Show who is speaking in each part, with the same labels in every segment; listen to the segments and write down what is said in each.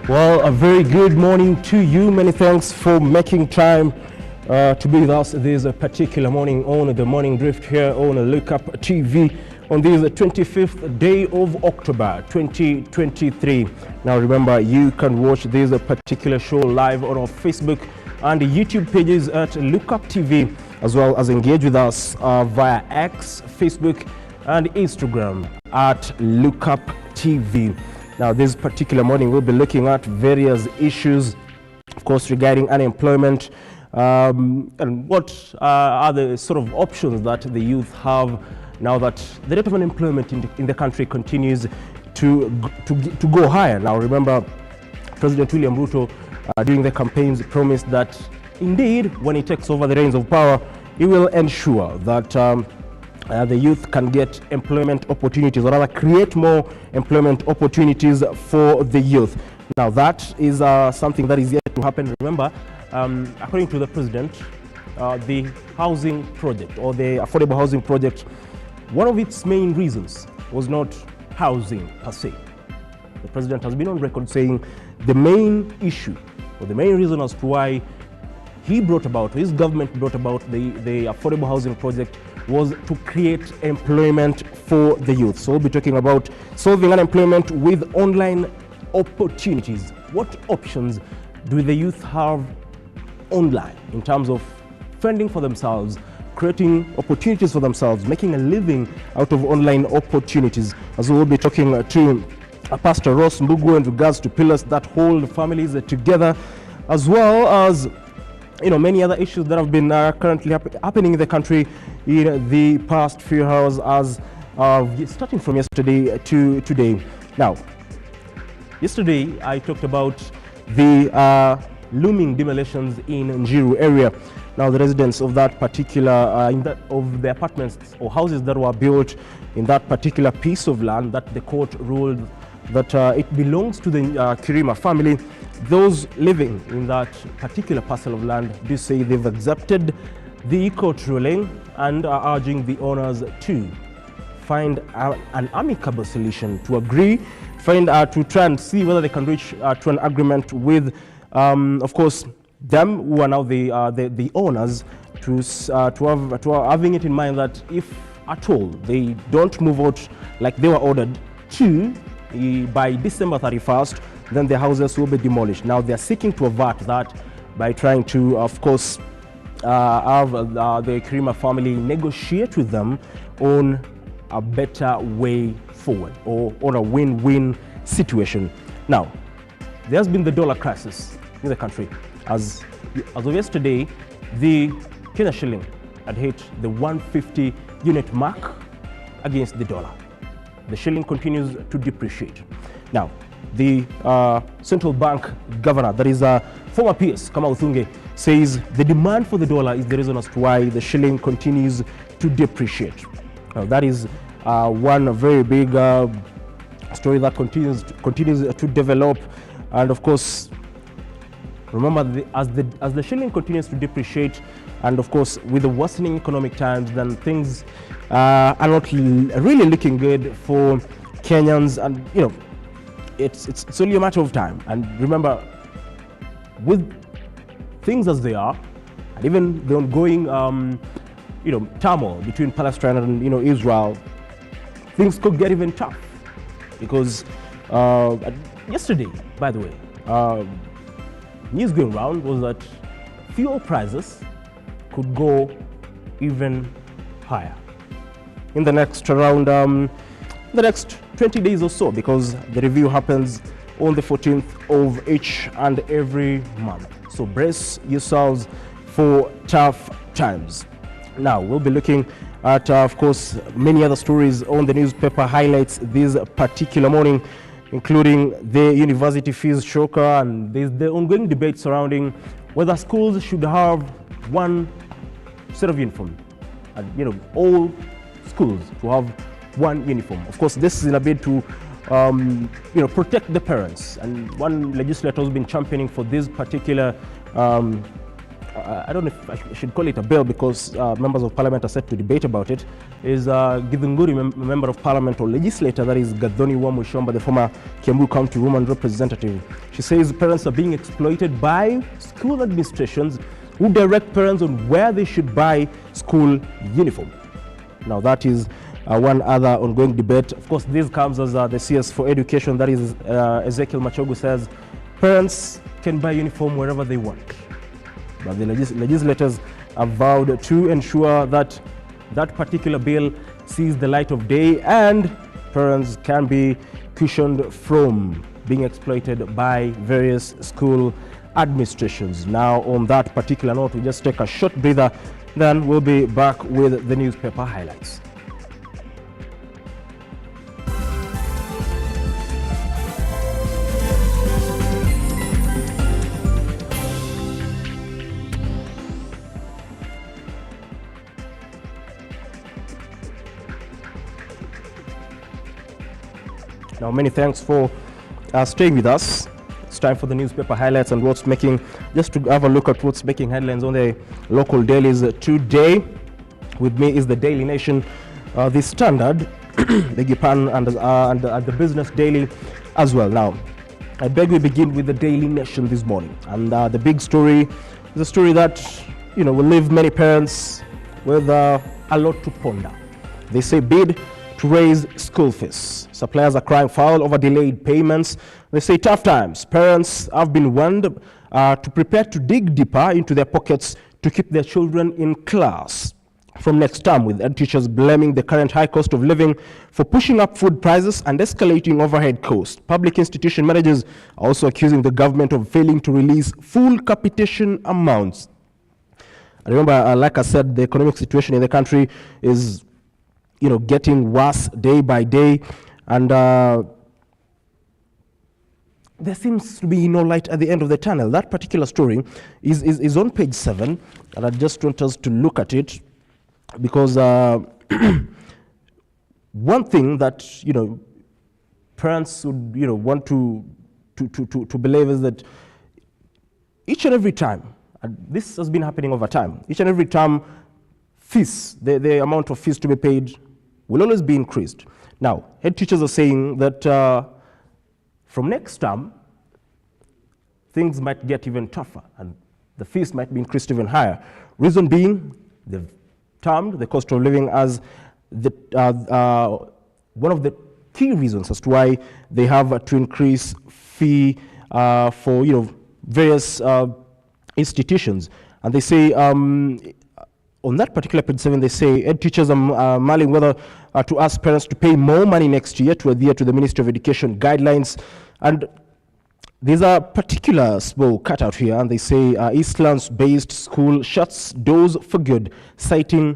Speaker 1: Well, a very good morning to you. Many thanks for making time to be with us this particular morning on the Morning Drift here on Lookuptv on this 25th day of October 2023. Now remember, you can watch this particular show live on our Facebook and YouTube pages at Lookuptv, as well as engage with us via X, Facebook and Instagram at Lookuptv. Now, this particular morning, we'll be looking at various issues, of course, regarding unemployment and what are the sort of options that the youth have now that the rate of unemployment in the country continues to go higher. Now, remember, President William RUTO during the campaigns promised that indeed, when he takes over the reins of power, he will ensure that the youth can get employment opportunities, or rather create more employment opportunities for the youth. Now that is something that is yet to happen. Remember, according to the president, the housing project or the affordable housing project, one of its main reasons was not housing per se. The president has been on record saying the main issue or the main reason as to why he brought about, his government brought about the affordable housing project was to create employment for the youth. So we'll be talking about solving unemployment with online opportunities. What options do the youth have online in terms of fending for themselves, creating opportunities for themselves, making a living out of online opportunities? As we'll be talking to Pastor Ross Mbugu in regards to pillars that hold families together, as well as many other issues that have been currently happening in the country in the past few hours, as starting from yesterday to today. Now, yesterday I talked about the looming demolitions in Njiru area. Now, the residents of that particular, of the apartments or houses that were built in that particular piece of land that the court ruled that it belongs to the Kirima family, those living in that particular parcel of land do say they've accepted the court ruling and are urging the owners to find an amicable solution, to agree, to try and see whether they can reach to an agreement with, of course, them who are now the owners, to having it in mind that if at all they don't move out like they were ordered to by December 31st, then the houses will be demolished. Now they are seeking to avert that by trying to, of course, have the Kirima family negotiate with them on a better way forward, or on a win-win situation. Now, there has been the dollar crisis in the country. As of yesterday, the Kenya shilling had hit the 150 unit mark against the dollar. The shilling continues to depreciate. Now, the central bank governor, that is former PS Kamau Thunge, says the demand for the dollar is the reason as to why the shilling continues to depreciate. Now, that is one very big story that continues to develop, and of course, remember, as the shilling continues to depreciate, and of course, with the worsening economic times, then things are not really looking good for Kenyans, and it's only a matter of time. And remember, with things as they are, and even the ongoing turmoil between Palestine and Israel, things could get even tough. Because yesterday, by the way, news going around was that fuel prices could go even higher in the next around the next 20 days or so, because the review happens on the 14th of each and every month. So brace yourselves for tough times. Now, we'll be looking at, of course, many other stories on the newspaper highlights this particular morning, including the university fees shocker, and there's the ongoing debate surrounding whether schools should have one set of uniform, and all schools to have one uniform. Of course, this is in a bid to protect the parents, and one legislator has been championing for this particular I don't know if I should call it a bill because members of parliament are set to debate about it, is Githunguri, member of parliament or legislator, that is Gathoni Wamushomba, the former Kiambu County woman representative. She says parents are being exploited by school administrations who direct parents on where they should buy school uniform. Now that is one other ongoing debate. Of course, this comes as the CS for Education, that is Ezekiel Machogu, says parents can buy uniform wherever they want. But the legislators have vowed to ensure that that particular bill sees the light of day and parents can be cushioned from being exploited by various school administrations. Now, on that particular note, we just take a short breather, then we'll be back with the newspaper highlights. Now, many thanks for staying with us. It's time for the newspaper highlights and what's making, just to have a look at what's making headlines on the local dailies today. With me is the Daily Nation, the Standard, beg your pardon, and the Business Daily as well. Now, I beg we begin with the Daily Nation this morning. And the big story is a story that, will leave many parents with a lot to ponder. They say bid to raise school fees. Suppliers are crying foul over delayed payments. They say tough times. Parents have been warned to prepare to dig deeper into their pockets to keep their children in class from next term, with ed teachers blaming the current high cost of living for pushing up food prices and escalating overhead costs. Public institution managers are also accusing the government of failing to release full capitation amounts. I remember, like I said, the economic situation in the country is getting worse day by day, and there seems to be no light at the end of the tunnel. That particular story is on page 7, and I just want us to look at it because one thing that parents would want to believe is that each and every time, and this has been happening over time, each and every time fees, the amount of fees to be paid will always be increased. Now, head teachers are saying that from next term, things might get even tougher and the fees might be increased even higher. Reason being, they've termed the cost of living as the, one of the key reasons as to why they have to increase fee for various institutions. And they say, on that particular page 7, they say ed teachers are mulling whether to ask parents to pay more money next year to adhere to the Ministry of Education guidelines. And there's a particular small cutout here, and they say Eastlands-based school shuts doors for good, citing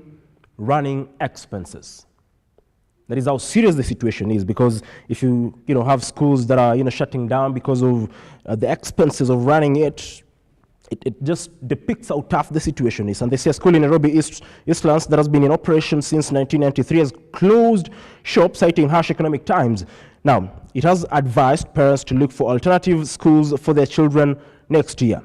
Speaker 1: running expenses. That is how serious the situation is, because if you have schools that are shutting down because of the expenses of running it, it just depicts how tough the situation is. And they say a school in Nairobi Eastlands that has been in operation since 1993 has closed shop, citing harsh economic times. Now, it has advised parents to look for alternative schools for their children next year.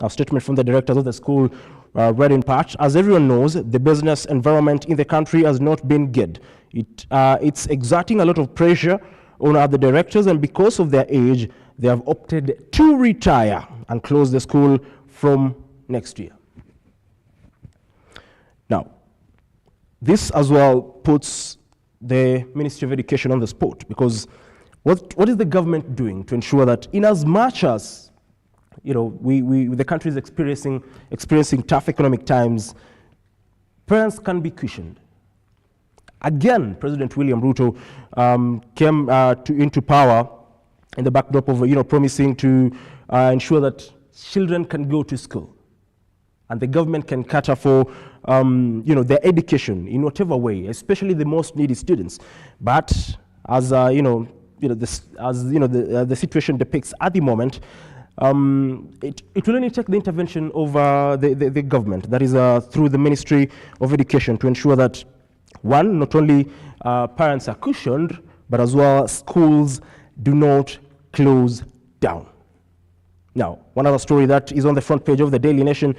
Speaker 1: A statement from the directors of the school read in part, as everyone knows, the business environment in the country has not been good. It's exerting a lot of pressure on the directors, and because of their age, they have opted to retire and close the school from next year. Now, this as well puts the Ministry of Education on the spot, because what is the government doing to ensure that, in as much as the country is experiencing tough economic times, parents can be cushioned? Again, President William Ruto came into power in the backdrop of promising to ensure that children can go to school, and the government can cater for their education in whatever way, especially the most needy students. But as the situation depicts at the moment, it will only take the intervention of the government, that is through the Ministry of Education, to ensure that, one, not only parents are cushioned, but as well schools do not close down. Now, one other story that is on the front page of the Daily Nation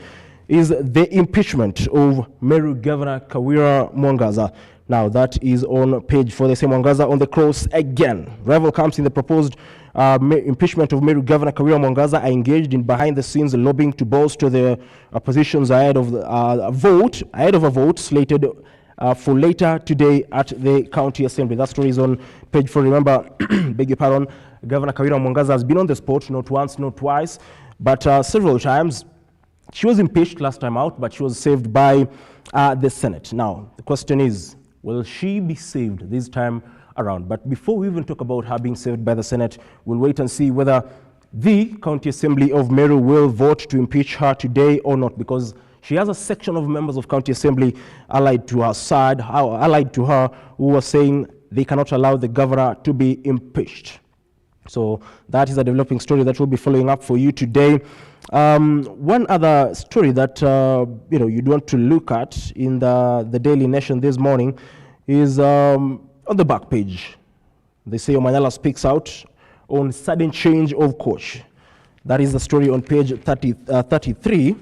Speaker 1: is the impeachment of Meru Governor Kawira Mwangaza. Now, that is on page 4. They say Mwangaza on the cross again. Rival camps in the proposed impeachment of Meru Governor Kawira Mwangaza are engaged in behind-the-scenes lobbying to bolster their positions ahead of a vote slated for later today at the county assembly. That story is on page 4. Remember, beg your pardon, Governor Kawira Mwangaza has been on the spot not once, not twice, but several times. She was impeached last time out, but she was saved by the Senate. Now, the question is, will she be saved this time around? But before we even talk about her being saved by the Senate, we'll wait and see whether the County Assembly of Meru will vote to impeach her today or not, because she has a section of members of County Assembly allied to her side, allied to her, who are saying they cannot allow the governor to be impeached. So that is a developing story that we'll be following up for you today. One other story that you'd want to look at in the Daily Nation this morning is on the back page. They say Omanyala speaks out on sudden change of coach. That is the story on page 33.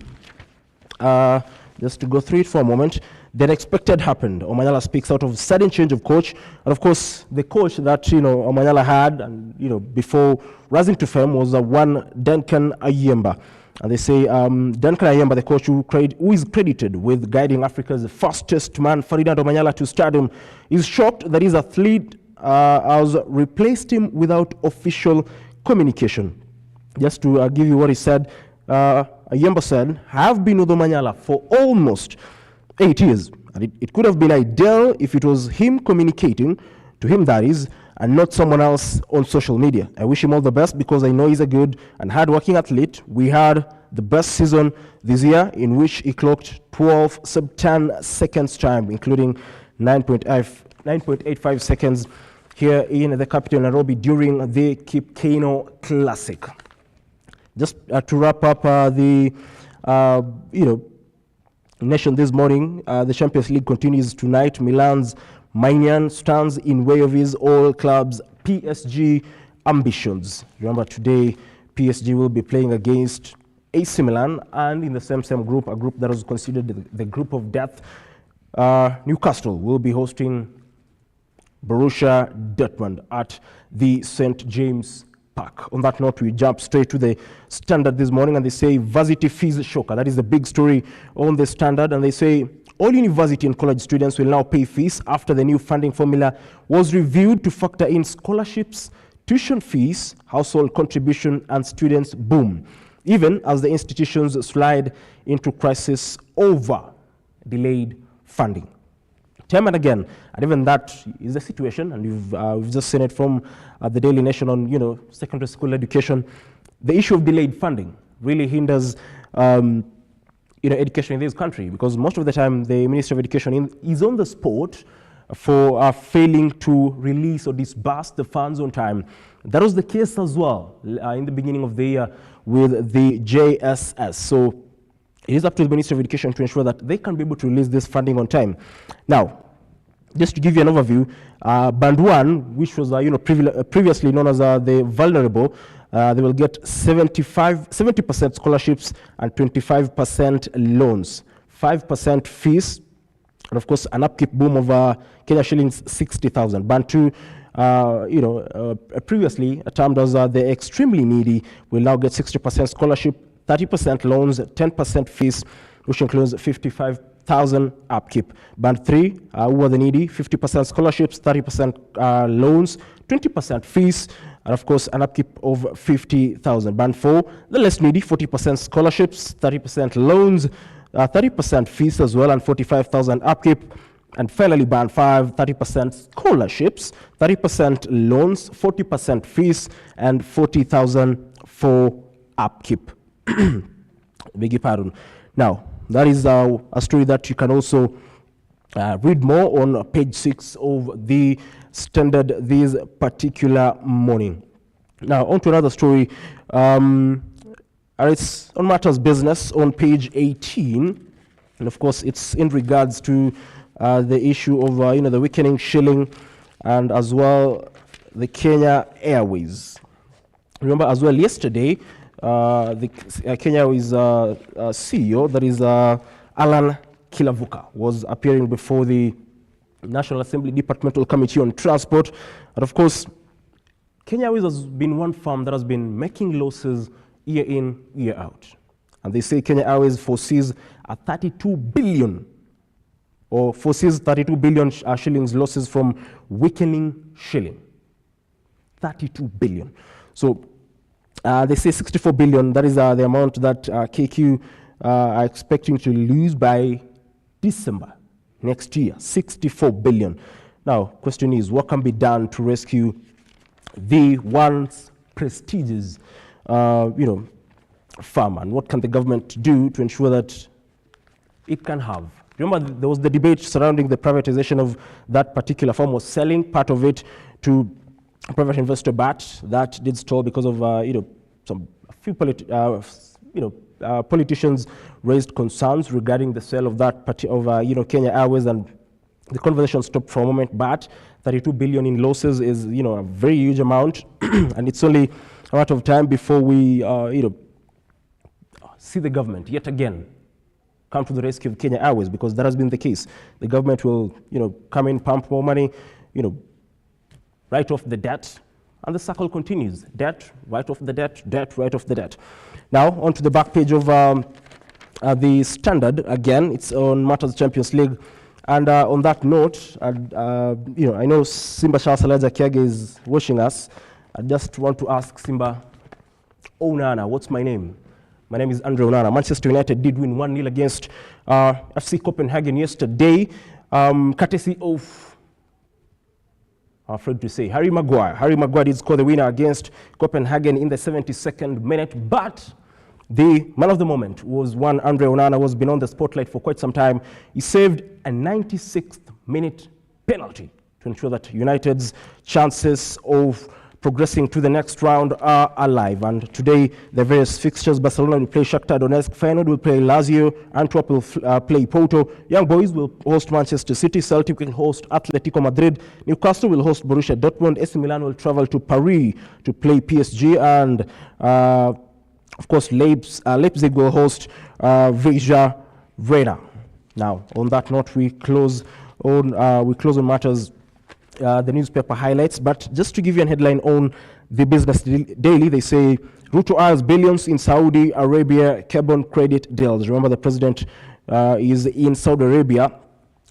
Speaker 1: Just to go through it for a moment. The unexpected happened. Omanyala speaks out of sudden change of coach. And of course, the coach that Omanyala had and before rising to fame was one Duncan Ayemba. And they say Duncan Ayemba, the coach who is credited with guiding Africa's fastest man, Ferdinand Omanyala, to stardom, is shocked that his athlete has replaced him without official communication. Just to give you what he said, Ayemba said, I have been with Omanyala for almost 8 years. And it could have been ideal if it was him communicating to him, that is, and not someone else on social media. I wish him all the best because I know he's a good and hard-working athlete. We had the best season this year in which he clocked 12 sub-10 seconds time, including 9.85 seconds here in the capital Nairobi during the Keitany Classic. Just to wrap up the Nation this morning, the Champions League continues tonight. Milan's Maignan stands in way of his all clubs PSG ambitions. Remember, today PSG will be playing against AC Milan, and in the same group, a group that was considered the group of death, Newcastle will be hosting Borussia Dortmund at the St. James Park. On that note, we jump straight to the Standard this morning, and they say varsity fees shocker. That is the big story on the Standard, and they say all university and college students will now pay fees after the new funding formula was reviewed to factor in scholarships, tuition fees, household contribution, and students' boom, even as the institutions slide into crisis over delayed funding. Time and again, and even that is the situation, and we've just seen it from the Daily Nation on secondary school education. The issue of delayed funding really hinders education in this country, because most of the time the Ministry of Education is on the spot for failing to release or disburse the funds on time. That was the case as well in the beginning of the year with the JSS. So it is up to the Ministry of Education to ensure that they can be able to release this funding on time. Now, just to give you an overview, Band 1, which was previously known as the vulnerable, they will get 70% scholarships and 25% loans, 5% fees, and of course an upkeep boom of Kenya shillings 60,000. Band 2, previously termed as the extremely needy, will now get 60% scholarship, 30% loans, 10% fees, which includes 55,000 upkeep. Band 3, who are the needy, 50% scholarships, 30% loans, 20% fees, and of course an upkeep of 50,000. Band 4, the less needy, 40% scholarships, 30% loans, 30% fees as well, and 45,000 upkeep. And finally, Band 5, 30% scholarships, 30% loans, 40% fees, and 40,000 for upkeep. Beg your pardon. Now, that is a story that you can also read more on page 6 of the Standard this particular morning. Now, on to another story. It's on Matters Business on page 18. And of course, it's in regards to the issue of the weakening shilling, and as well the Kenya Airways. Remember as well yesterday, Kenya Airways CEO, that is Alan Kilavuka, was appearing before the National Assembly Departmental Committee on Transport. And of course, Kenya Airways has been one firm that has been making losses year in, year out. And they say Kenya Airways foresees a 32 billion shillings losses from weakening shilling. 32 billion. So they say 64 billion, that is the amount that KQ are expecting to lose by December next year. 64 billion. Now, question is, what can be done to rescue the once prestigious, firm, and what can the government do to ensure that it can have? Remember, there was the debate surrounding the privatization of that particular firm, was selling part of it to private investor, but that did stall because of politicians raised concerns regarding the sale of that Kenya Airways, and the conversation stopped for a moment. But 32 billion in losses is a very huge amount, and it's only a matter of time before we see the government yet again come to the rescue of Kenya Airways, because that has been the case. The government will come in, pump more money, write off the debt, and the cycle continues. Debt, write off the debt, debt, write off the debt. Now, onto the back page of the Standard. Again, it's on matters Champions League. And on that note, I know Simba Charles Elijah Kiage is watching us. I just want to ask Simba, Onana, what's my name? My name is Andre Onana. Manchester United did win 1-0 against FC Copenhagen yesterday, courtesy of, I'm afraid to say, Harry Maguire. Harry Maguire did score the winner against Copenhagen in the 72nd minute, but the man of the moment was one Andre Onana, who has been on the spotlight for quite some time. He saved a 96th minute penalty to ensure that United's chances of progressing to the next round are alive. And today, the various fixtures: Barcelona will play Shakhtar Donetsk, Feyenoord will play Lazio, Antwerp will play Porto, Young Boys will host Manchester City, Celtic will host Atletico Madrid, Newcastle will host Borussia Dortmund, AC Milan will travel to Paris to play PSG, and of course, Leipzig will host Vija Reda. Now, on that note, we close on matters, the newspaper highlights. But just to give you a headline on the Business Daily, they say RUTO eyes billions in Saudi Arabia carbon credit deals. Remember, the president is in Saudi Arabia,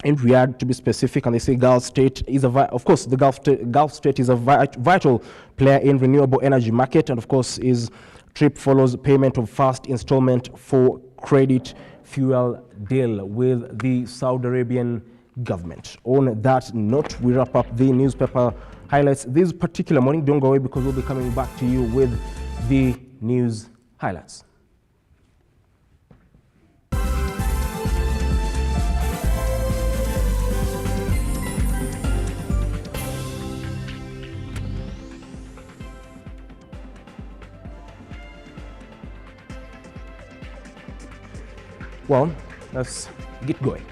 Speaker 1: in Riyadh to be specific, and they say Gulf State is the Gulf State is a vital player in renewable energy market, and of course his trip follows payment of first installment for credit fuel deal with the Saudi Arabian government. On that note, we wrap up the newspaper highlights this particular morning. Don't go away, because we'll be coming back to you with the news highlights. Well, let's get going.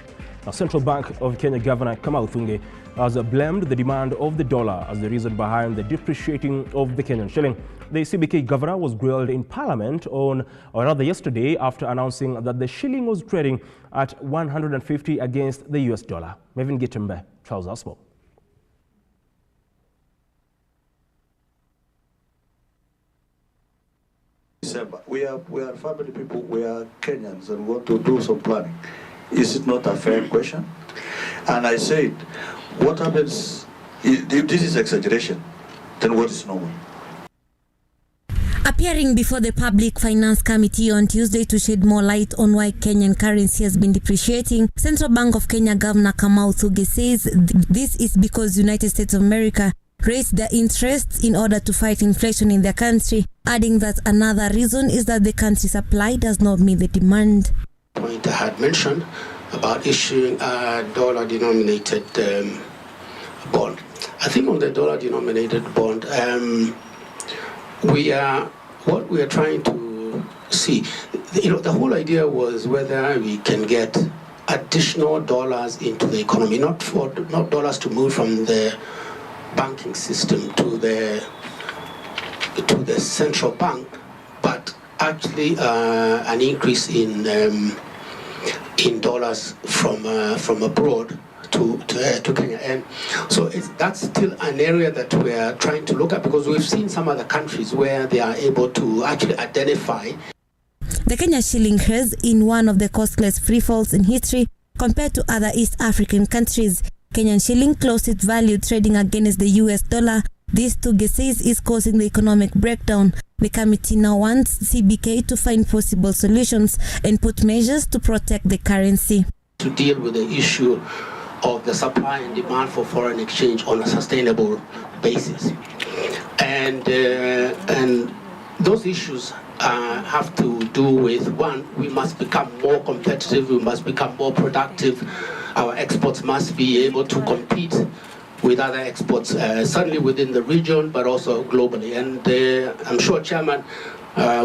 Speaker 1: Now, Central Bank of Kenya Governor Keitany has blamed the demand of the dollar as the reason behind the depreciating of the Kenyan shilling. The CBK governor was grilled in Parliament yesterday, after announcing that the shilling was trading at 150 against the US dollar. Mevin Gitembe tells us more.
Speaker 2: December. We are family people, we are Kenyans, and we want to do some planning. Is it not a fair question? And I said, what happens if this is exaggeration? Then what is normal?
Speaker 3: Appearing before the Public Finance Committee on Tuesday to shed more light on why Kenyan currency has been depreciating, Central Bank of Kenya Governor Keitany says this is because United States of America raised their interests in order to fight inflation in their country, adding that another reason is that the country's supply does not meet the demand.
Speaker 4: Point I had mentioned about issuing a dollar-denominated bond. I think on the dollar-denominated bond, what we are trying to see, the whole idea was whether we can get additional dollars into the economy, not dollars to move from the banking system to the central bank, but actually an increase in dollars from abroad to Kenya, and so that's still an area that we are trying to look at, because we've seen some other countries where they are able to actually identify.
Speaker 3: The Kenya shilling has in one of the costless free falls in history compared to other East African countries. Kenyan shilling closed its value trading against the US dollar. This, Tuge says, is causing the economic breakdown. The committee now wants CBK to find possible solutions and put measures to protect the currency.
Speaker 4: To deal with the issue of the supply and demand for foreign exchange on a sustainable basis. And those issues have to do with, one, we must become more competitive, we must become more productive. Our exports must be able to compete with other exports, certainly within the region, but also globally. And I'm sure, Chairman,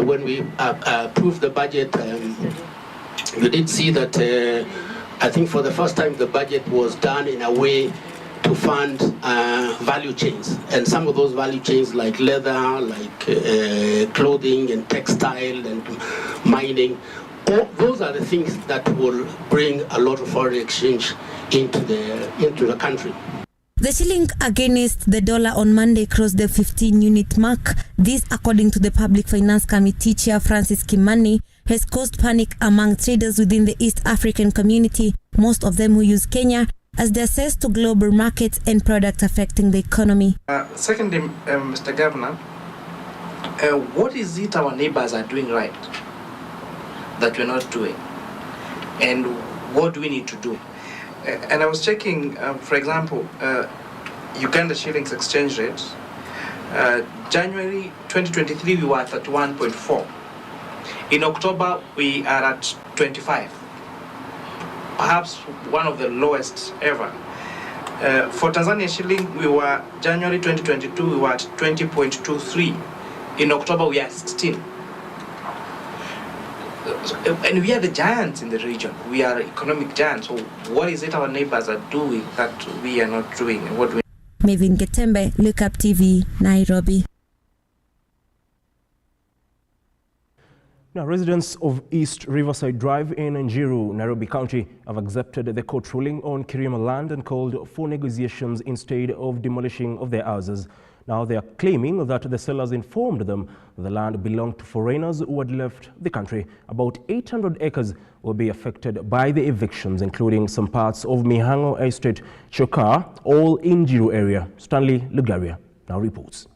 Speaker 4: when we approved the budget, you did see that I think for the first time the budget was done in a way to fund value chains. And some of those value chains, like leather, like clothing and textile and mining, those are the things that will bring a lot of foreign exchange into the country.
Speaker 3: The shilling against the dollar on Monday crossed the 15-unit mark. This, according to the Public Finance Committee Chair Francis Keitany, has caused panic among traders within the East African community, most of them who use Kenya as they assess to global markets and products affecting the economy.
Speaker 5: Secondly, Mr. Governor, what is it our neighbors are doing right that we're not doing? And what do we need to do? And I was checking, for example, Uganda shillings exchange rate. January 2023, we were at 31.4. In October, we are at 25. Perhaps one of the lowest ever. For Tanzania shilling, we were, January 2022, we were at 20.23. In October, we are 16. And we are the giants in the region. We are economic giants. So what is it our neighbors are doing that we are not doing?
Speaker 3: Mavin Getembe, Lookuptv, Nairobi.
Speaker 1: Now, residents of East Riverside Drive in Njiru, Nairobi County, have accepted the court ruling on Kirima land and called for negotiations instead of demolishing of their houses. Now they are claiming that the sellers informed them that the land belonged to foreigners who had left the country. About 800 acres will be affected by the evictions, including some parts of Mihango Estate, Chokar, all in Njiru area. Stanley Lugaria now reports.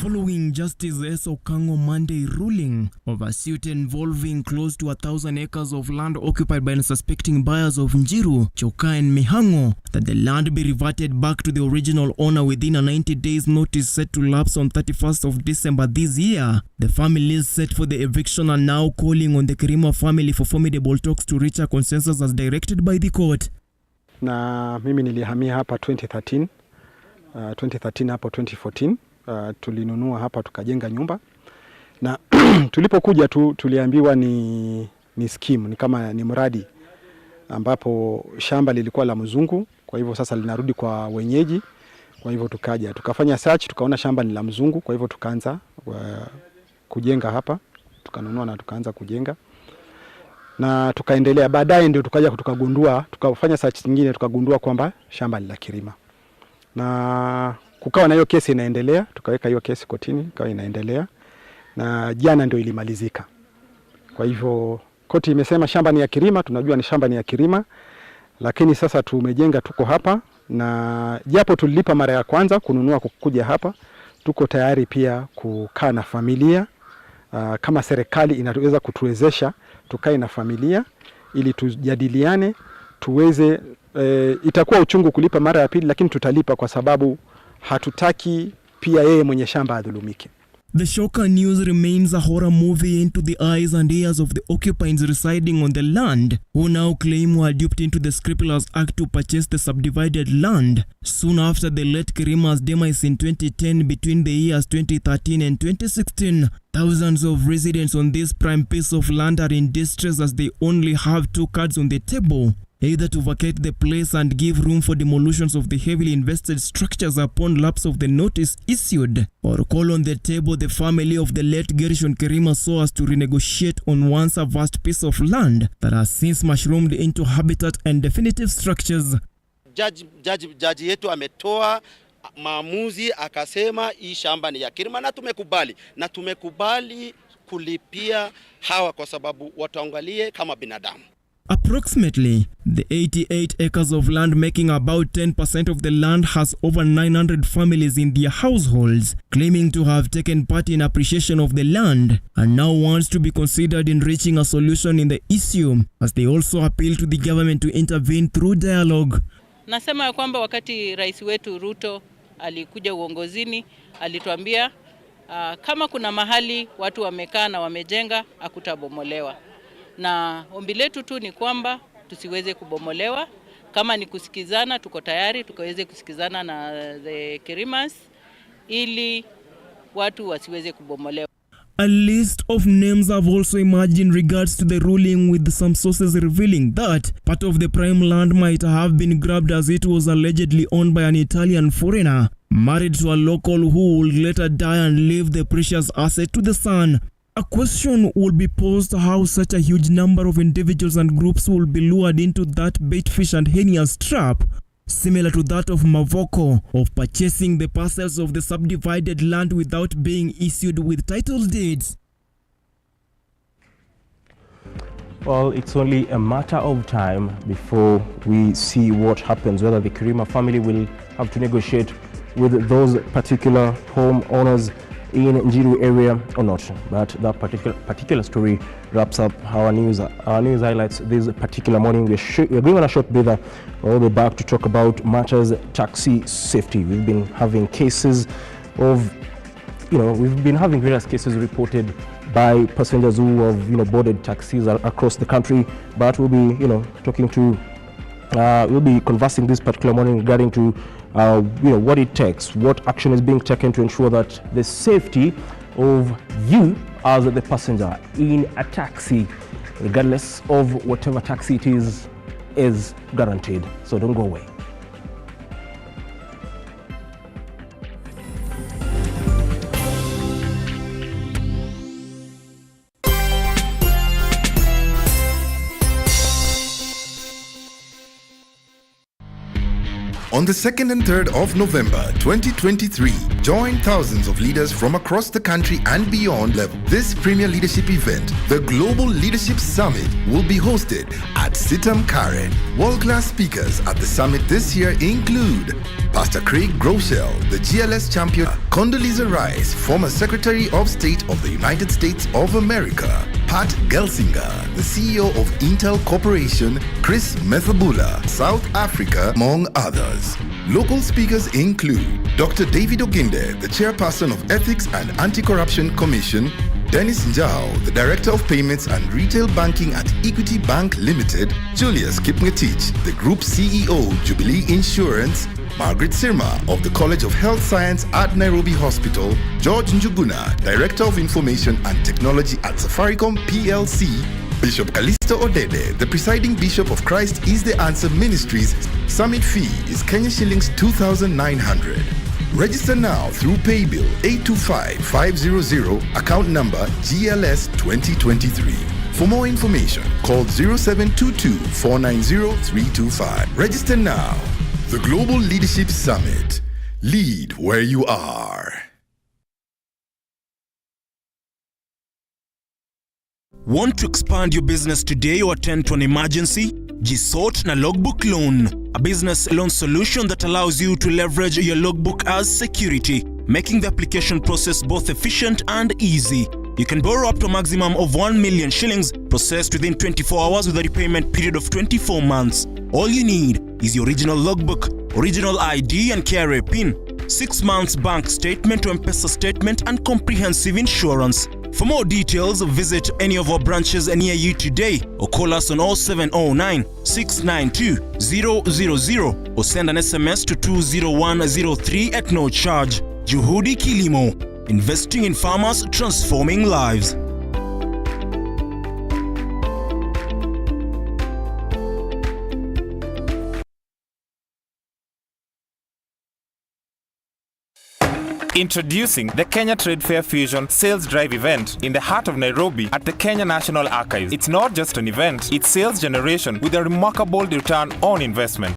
Speaker 6: Following Justice S. Okango Monday ruling of a suit involving close to 1,000 acres of land occupied by unsuspecting buyers of Njiru, Choka and Mihango, that the land be reverted back to the original owner within a 90 days notice set to lapse on 31st of December this year, the families set for the eviction are now calling on the Kirima family for formidable talks to reach a consensus as directed by the court.
Speaker 7: Na mimi nilihamia hapa 2013 hapo 2014. Tulinunua hapa tukajenga nyumba na tulipokuja tuliambiwa ni scheme, ni kama ni mradi ambapo shamba lilikuwa la mzungu, kwa hivyo sasa linarudi kwa wenyeji. Kwa hivyo tukafanya search, tukaona shamba ni la mzungu, kwa hivyo tukaanza kujenga hapa, tukanunua na tukaanza kujenga na tukaendelea. Baadaye ndio tukafanya search nyingine, tukagundua kwamba shamba ni la Kirima. Na kukawa na hiyo kesi inaendelea, tukaweka hiyo kesi kotini, ikawa inaendelea na jana ndio ilimalizika. Kwa hivyo koti imesema shamba ni ya Kirima, tunajua ni shamba ni ya Kirima, lakini sasa tumejenga, tuko hapa, na japo tulilipa mara ya kwanza kununua kukuja hapa, tuko tayari pia kukaa na familia. Kama serikali inaweza kutuwezesha tukae na familia ili tujadiliane, tuweze itakuwa uchungu kulipa mara ya pili, lakini tutalipa kwa sababu hatutaki pia yeye mwenye shamba adhulumike.
Speaker 6: The shocker news remains a horror movie into the eyes and ears of the occupants residing on the land, who now claim were duped into the scrupulous act to purchase the subdivided land soon after the late Kirima's demise in 2010. Between the years 2013 and 2016, thousands of residents on this prime piece of land are in distress as they only have two cards on the table: either to vacate the place and give room for demolitions of the heavily invested structures upon lapse of the notice issued, or call on the table the family of the late Gershon Kerima so as to renegotiate on once a vast piece of land that has since mushroomed into habitat and definitive structures.
Speaker 8: Jaji yetu ametoa maamuzi akasema hii shamba ni ya Kerima na tumekubali kulipia hawa kwa sababu wataangalie kama binadamu.
Speaker 6: Approximately, the 88 acres of land making about 10% of the land has over 900 families in their households, claiming to have taken part in appreciation of the land and now wants to be considered in reaching a solution in the issue, as they also appeal to the government to intervene through dialogue.
Speaker 9: Nasema ya kwamba wakati rais wetu RUTO alikuja uongozini, alituambia kama kuna mahali watu wamekaa na wamejenga hakutabomolewa. Na ombi letu tu ni kwamba tusiweze kubomolewa. Kama ni kusikizana, tuko tayari tukaweze kusikizana na the Kerimas ili watu wasiweze kubomolewa.
Speaker 6: A list of names have also emerged in regards to the ruling, with some sources revealing that part of the prime land might have been grabbed as it was allegedly owned by an Italian foreigner married to a local who would later die and leave the precious asset to the son. A question will be posed how such a huge number of individuals and groups will be lured into that bait fish and heinous trap, similar to that of Mavoko, of purchasing the parcels of the subdivided land without being issued with title deeds.
Speaker 1: Well, it's only a matter of time before we see what happens, whether the Kerima family will have to negotiate with those particular homeowners in Njiru area or not. But that particular story wraps up our news highlights this particular morning. We're going on a short breather. We'll be back to talk about matters taxi safety. We've been having cases of, we've been having various cases reported by passengers who have, boarded taxis across the country. But we'll be, we'll be conversing this particular morning regarding to what it takes, what action is being taken to ensure that the safety of you as the passenger in a taxi, regardless of whatever taxi it is guaranteed. So don't go away.
Speaker 10: On the 2nd and 3rd of November 2023, join thousands of leaders from across the country and beyond level. This premier leadership event, the Global Leadership Summit, will be hosted at Sitam Karen. World-class speakers at the summit this year include Pastor Craig Groeschel, the GLS champion, Condoleezza Rice, former Secretary of State of the United States of America, Pat Gelsinger, the CEO of Intel Corporation, Chris Methabula, South Africa, among others. Local speakers include Dr. David Oginde, the Chairperson of Ethics and Anti-Corruption Commission, Dennis Njao, the Director of Payments and Retail Banking at Equity Bank Limited, Julius Kipngetich, the Group CEO, Jubilee Insurance, Margaret Sirma of the College of Health Science at Nairobi Hospital, George Njuguna, Director of Information and Technology at Safaricom PLC, Bishop Kalisto Odede, the presiding Bishop of Christ is the Answer Ministries. Summit fee is Kenya shillings 2,900. Register now through Paybill 825500, account number GLS 2023. For more information, call 0722 490 325. Register now. The Global Leadership Summit. Lead where you are.
Speaker 11: Want to expand your business today or attend to an emergency? Gisort na Logbook Loan, a business loan solution that allows you to leverage your logbook as security, making the application process both efficient and easy. You can borrow up to a maximum of 1 million shillings, processed within 24 hours with a repayment period of 24 months. All you need is your original logbook, original ID and KRA PIN, 6 months bank statement to M-Pesa statement, and comprehensive insurance. For more details, visit any of our branches near you today or call us on 0709 692 000 or send an SMS to 20103 at no charge. Juhudi Kilimo, investing in farmers, transforming lives.
Speaker 12: Introducing the Kenya Trade Fair Fusion Sales Drive event in the heart of Nairobi at the Kenya National Archives. It's not just an event, it's sales generation with a remarkable return on investment.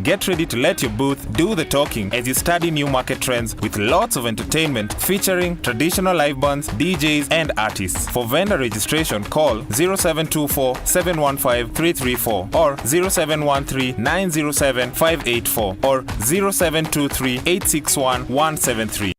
Speaker 12: Get ready to let your booth do the talking as you study new market trends with lots of entertainment featuring traditional live bands, DJs and artists. For vendor registration, call 0724 715 334 or 0713 907 584 or 0723 861 173.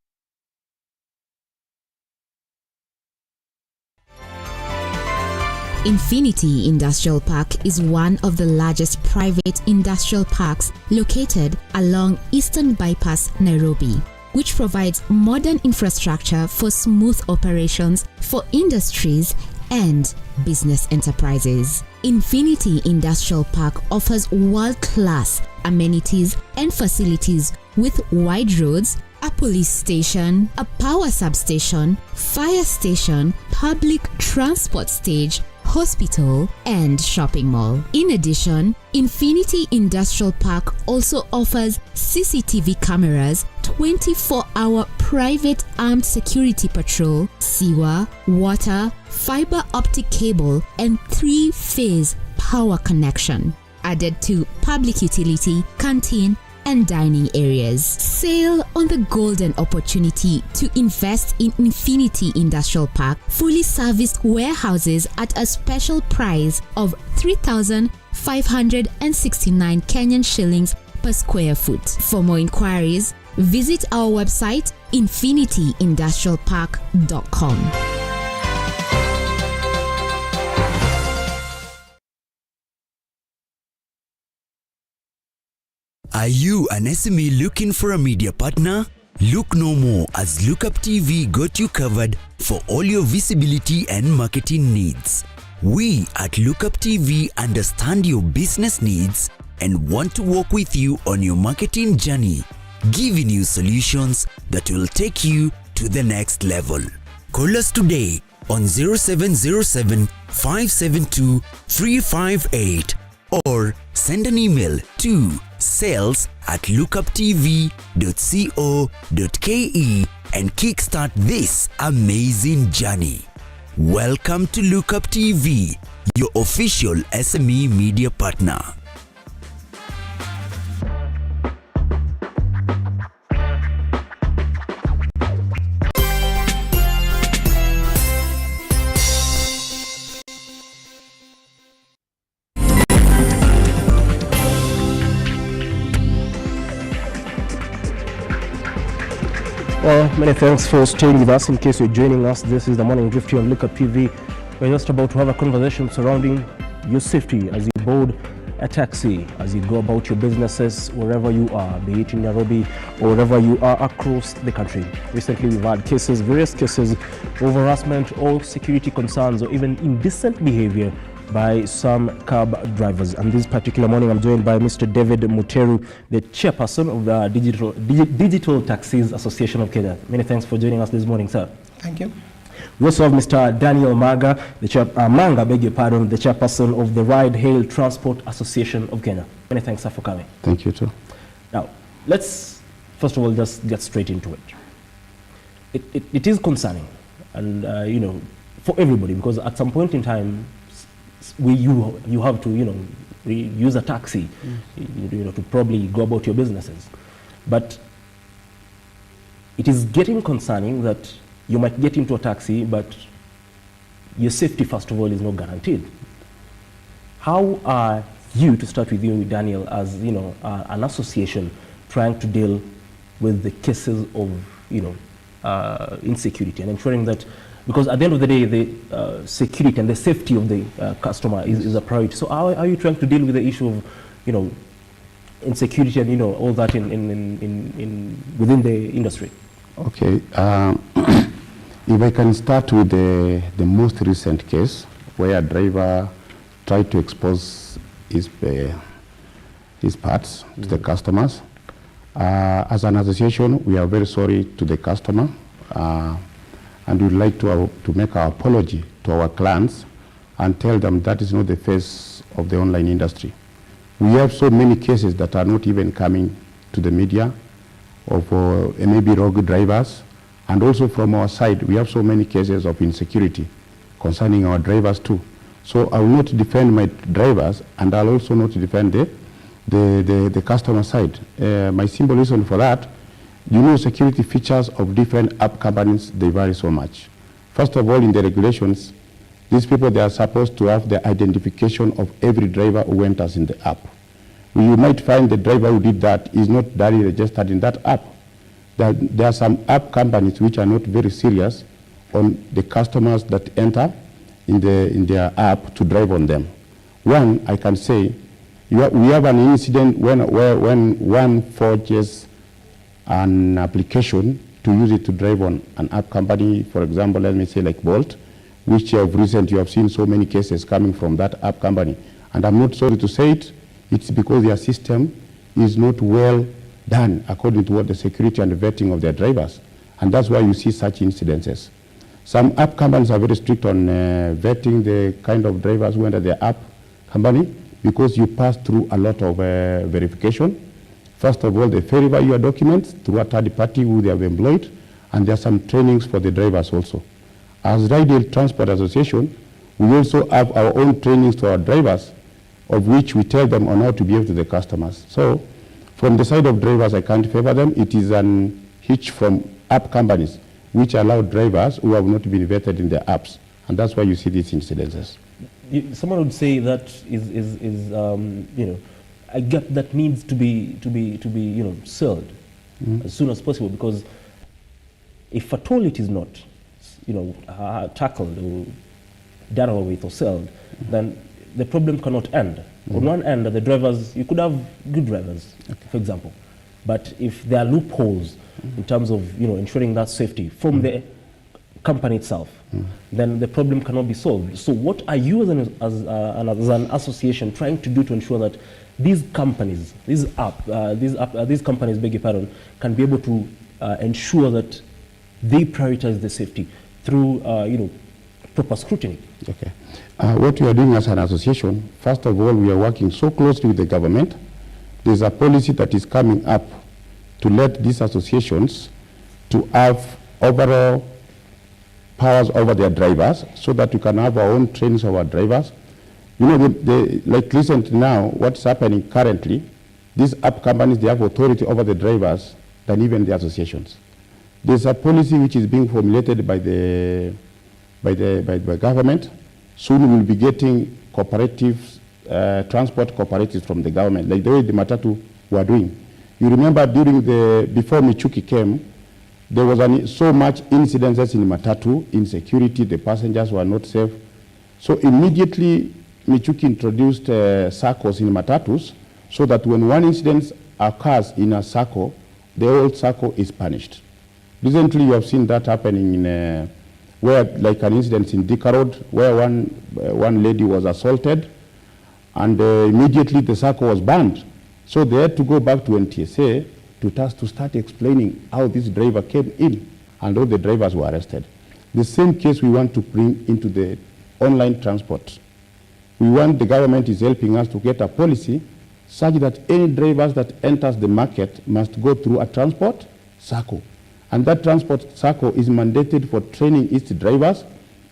Speaker 13: Infinity Industrial Park is one of the largest private industrial parks located along Eastern Bypass, Nairobi, which provides modern infrastructure for smooth operations for industries and business enterprises. Infinity Industrial Park offers world-class amenities and facilities with wide roads, a police station, a power substation, fire station, public transport stage, hospital, and shopping mall. In addition, Infinity Industrial Park also offers CCTV cameras, 24-hour private armed security patrol, sewer, water, fiber optic cable, and 3-phase power connection, added to public utility, canteen, and dining areas. Sail on the golden opportunity to invest in Infinity Industrial Park, fully serviced warehouses at a special price of 3,569 Kenyan shillings per square foot. For more inquiries, visit our website infinityindustrialpark.com.
Speaker 14: Are you an SME looking for a media partner? Look no more, as Lookuptv got you covered for all your visibility and marketing needs. We at Lookuptv understand your business needs and want to work with you on your marketing journey, giving you solutions that will take you to the next level. Call us today on 0707 572 358 or send an email to sales@lookuptv.co.ke and kickstart this amazing journey. Welcome to Lookuptv, your official SME media partner.
Speaker 1: Well, many thanks for staying with us. In case you're joining us, this is the Morning Drift here on Lookuptv. We're just about to have a conversation surrounding your safety as you board a taxi, as you go about your businesses wherever you are, be it in Nairobi or wherever you are across the country. Recently, we've had various cases of harassment or security concerns or even indecent behavior by some cab drivers. And this particular morning, I'm joined by Mr. David Muteru, the chairperson of the Digital Taxis Association of Kenya. Many thanks for joining us this morning, sir.
Speaker 15: Thank you.
Speaker 1: We also have Mr. Daniel Manga, the chairperson of the Ride Hail Transport Association of Kenya. Many thanks, sir, for coming.
Speaker 16: Thank you, too.
Speaker 1: Now, let's first of all just get straight into it. It is concerning, and you know, for everybody, because at some point in time, you have to, you know, use a taxi, you know, to probably go about your businesses. But it is getting concerning that you might get into a taxi, but your safety, first of all, is not guaranteed. How are you, to start with you, Daniel, as, you know, an association trying to deal with the cases of, you know, insecurity and ensuring that, because at the end of the day, the security and the safety of the customer is a priority. So how are you trying to deal with the issue of, you know, insecurity and, you know, all that within the industry?
Speaker 16: Okay. If I can start with the most recent case where a driver tried to expose his parts to the customers. As an association, we are very sorry to the customer. And we'd like to make our apology to our clients and tell them that is not the face of the online industry. We have so many cases that are not even coming to the media of maybe rogue drivers. And also from our side, we have so many cases of insecurity concerning our drivers too. So I will not defend my drivers, and I'll also not defend the customer side. My simple reason for that, you know, security features of different app companies, they vary so much. First of all, in the regulations, these people, they are supposed to have the identification of every driver who enters in the app. You might find the driver who did that is not directly registered in that app. There are some app companies which are not very serious on the customers that enter in their app to drive on them. One, I can say, we have an incident when one forges an application to use it to drive on an app company, for example, let me say like Bolt, which of recent you have seen so many cases coming from that app company. And I'm not sorry to say it, it's because their system is not well done according to what the security and the vetting of their drivers. And that's why you see such incidences. Some app companies are very strict on vetting the kind of drivers who enter their app company, because you pass through a lot of verification. First of all, they verify your documents through a third party who they have employed, and there are some trainings for the drivers also. As Ride Transport Association, we also have our own trainings to our drivers, of which we tell them on how to behave to the customers. So, from the side of drivers, I can't favor them. It is an hitch from app companies, which allow drivers who have not been vetted in their apps, and that's why you see these incidences.
Speaker 1: Someone would say that is you know, a gap that needs to be you know, sealed as soon as possible, because if at all it is not, you know, tackled or done away with or sealed, then the problem cannot end. On one end, the drivers, you could have good drivers, for example, but if there are loopholes in terms of, you know, ensuring that safety from the company itself, then the problem cannot be solved. So what are you as an association trying to do to ensure that these companies, these companies, beg your pardon, can be able to ensure that they prioritize the safety through you know, proper scrutiny?
Speaker 16: Okay. What we are doing as an association, first of all, we are working so closely with the government. There's a policy that is coming up to let these associations to have overall powers over their drivers, so that we can have our own trainings of our drivers. You know, like recently now, what's happening currently, these app companies, they have authority over the drivers than even the associations. There's a policy which is being formulated by government. Soon we'll be getting cooperatives, transport cooperatives from the government, like the way the Matatu were doing. You remember before Michuki came, there was so much incidences in Matatu, insecurity, the passengers were not safe. So immediately Michuki introduced circles in Matatus, so that when one incident occurs in a circle, the whole circle is punished. Recently you have seen that happening in where, like an incident in Dika Road, where one lady was assaulted, and immediately the circle was banned. So they had to go back to NTSA to start explaining how this driver came in, and all the drivers were arrested. The same case we want to bring into the online transport. We want, the government is helping us to get a policy such that any drivers that enters the market must go through a transport circle. And that transport circle is mandated for training its drivers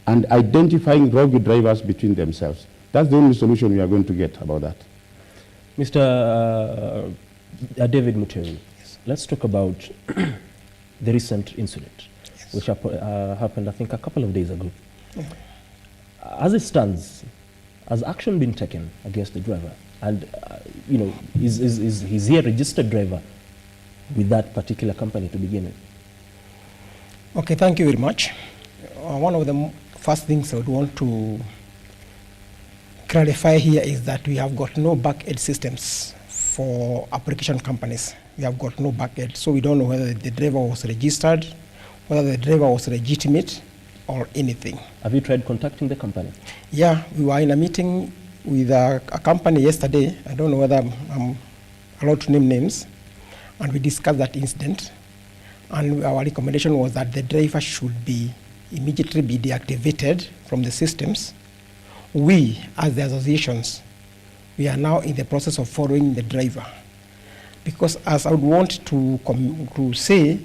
Speaker 16: and identifying rogue drivers between themselves. That's the only solution we are going to get about that.
Speaker 1: Mr. David Muteri, let's talk about the recent incident, which happened, I think, a couple of days ago. As it stands, has action been taken against the driver? And, you know, is he a registered driver with that particular company to begin with?
Speaker 15: Okay, thank you very much. One of the first things I would want to clarify here is that we have got no back-end systems for application companies. We have got no back-end, so we don't know whether the driver was registered, whether the driver was legitimate, or anything.
Speaker 1: Have you tried contacting the company?
Speaker 15: Yeah, we were in a meeting with a company yesterday. I don't know whether I'm allowed to name names, and we discussed that incident. And our recommendation was that the driver should be immediately be deactivated from the systems. We, as the associations, we are now in the process of following the driver. Because as I would want to say,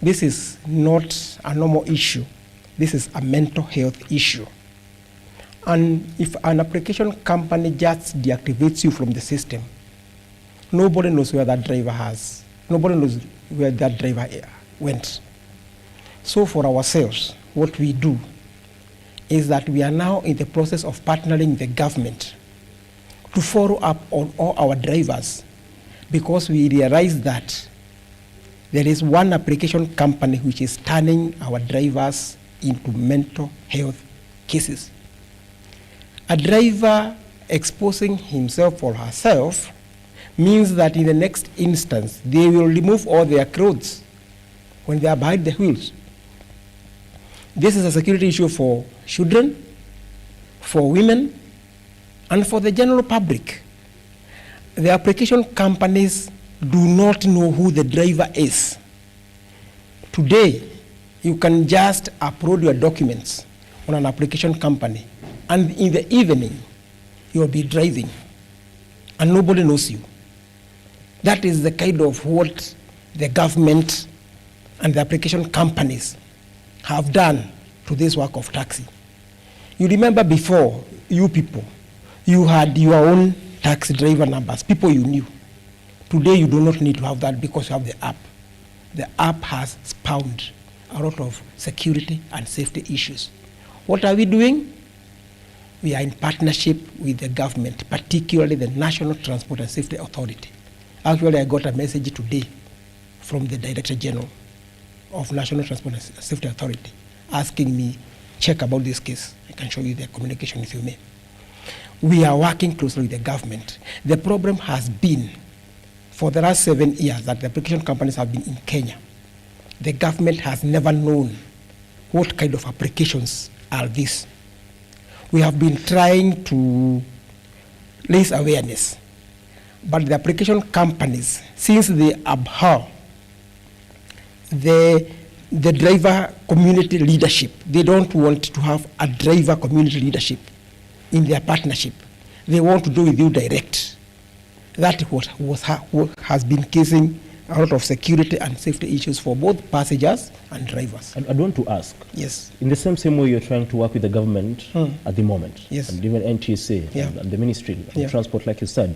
Speaker 15: this is not a normal issue. This is a mental health issue. And if an application company just deactivates you from the system, nobody knows where that driver has. Nobody knows where that driver went. So for ourselves, what we do is that we are now in the process of partnering with the government to follow up on all our drivers, because we realize that there is one application company which is turning our drivers into mental health cases. A driver exposing himself or herself means that in the next instance, they will remove all their clothes when they are behind the wheels. This is a security issue for children, for women, and for the general public. The application companies do not know who the driver is. Today, you can just upload your documents on an application company, and in the evening, you'll be driving, and nobody knows you. That is the kind of what the government and the application companies have done to this work of taxi. You remember before, you people, you had your own taxi driver numbers, people you knew. Today you do not need to have that because you have the app. The app has spawned a lot of security and safety issues. What are we doing? We are in partnership with the government, particularly the National Transport and Safety Authority. Actually, I got a message today from the Director General of National Transport and Safety Authority asking me, check about this case. I can show you the communication if you may. We are working closely with the government. The problem has been, for the last 7 years that the application companies have been in Kenya, the government has never known what kind of applications are these. We have been trying to raise awareness, but the application companies, since they abhor the driver community leadership, they don't want to have a driver community leadership in their partnership. They want to do with you direct. That what has been causing a lot of security and safety issues for both passengers and drivers.
Speaker 1: I want to ask.
Speaker 15: Yes.
Speaker 1: In the same way you're trying to work with the government at the moment,
Speaker 15: yes,
Speaker 1: and even NTSA and the Ministry of Transport, like you said,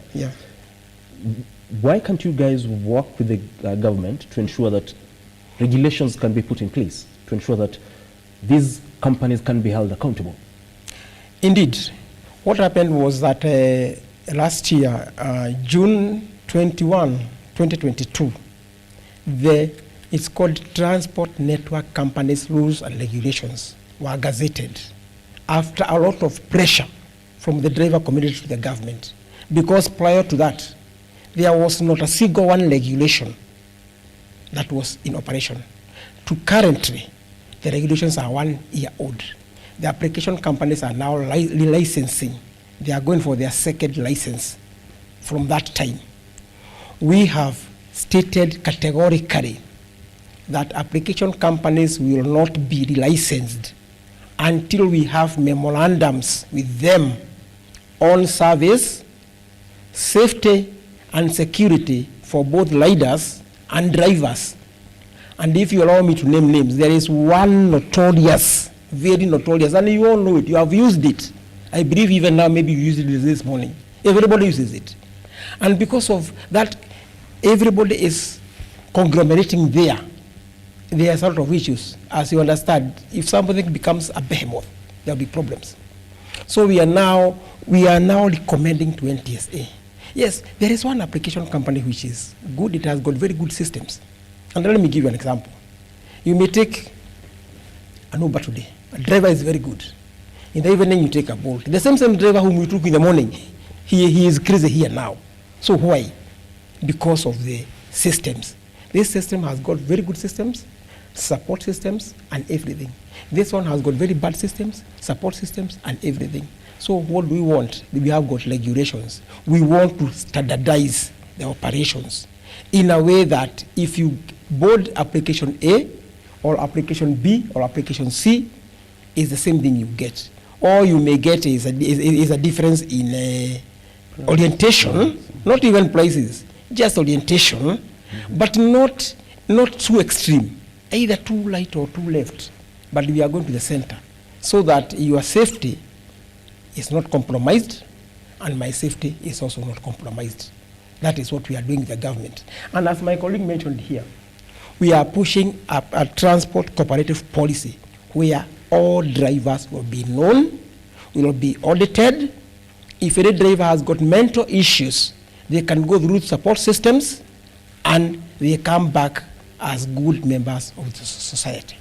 Speaker 1: why can't you guys work with the government to ensure that regulations can be put in place, to ensure that these companies can be held accountable?
Speaker 15: Indeed. What happened was that last year, June 21, 2022, it's called Transport Network Companies Rules and Regulations were gazetted after a lot of pressure from the driver community to the government. Because prior to that, there was not a single one regulation that was in operation. To currently, the regulations are 1 year old. The application companies are now relicensing. They are going for their second license from that time. We have stated categorically that application companies will not be licensed until we have memorandums with them on service, safety, and security for both riders and drivers. And if you allow me to name names, there is one notorious, very notorious, and you all know it, you have used it. I believe even now, maybe you used it this morning. Everybody uses it. And because of that, everybody is conglomerating there. There are sort of issues. As you understand, if something becomes a behemoth, there will be problems. So we are now recommending to NTSA. Yes, there is one application company which is good. It has got very good systems. And let me give you an example. You may take an Uber today. A driver is very good. In the evening, you take a Bolt. The same driver whom you took in the morning, he is crazy here now. So why? Because of the systems. This system has got very good systems, support systems, and everything. This one has got very bad systems, support systems, and everything. So what do we want? We have got regulations. We want to standardize the operations in a way that if you board application A or application B or application C, is the same thing you get. All you may get is a difference in orientation, not even prices. just orientation, but not too extreme, either too right or too left, but we are going to the center, so that your safety is not compromised, and my safety is also not compromised. That is what we are doing with the government. And as my colleague mentioned here, we are pushing a transport cooperative policy where all drivers will be known, will be audited. If any driver has got mental issues, they can go through support systems and they come back as good members of the society.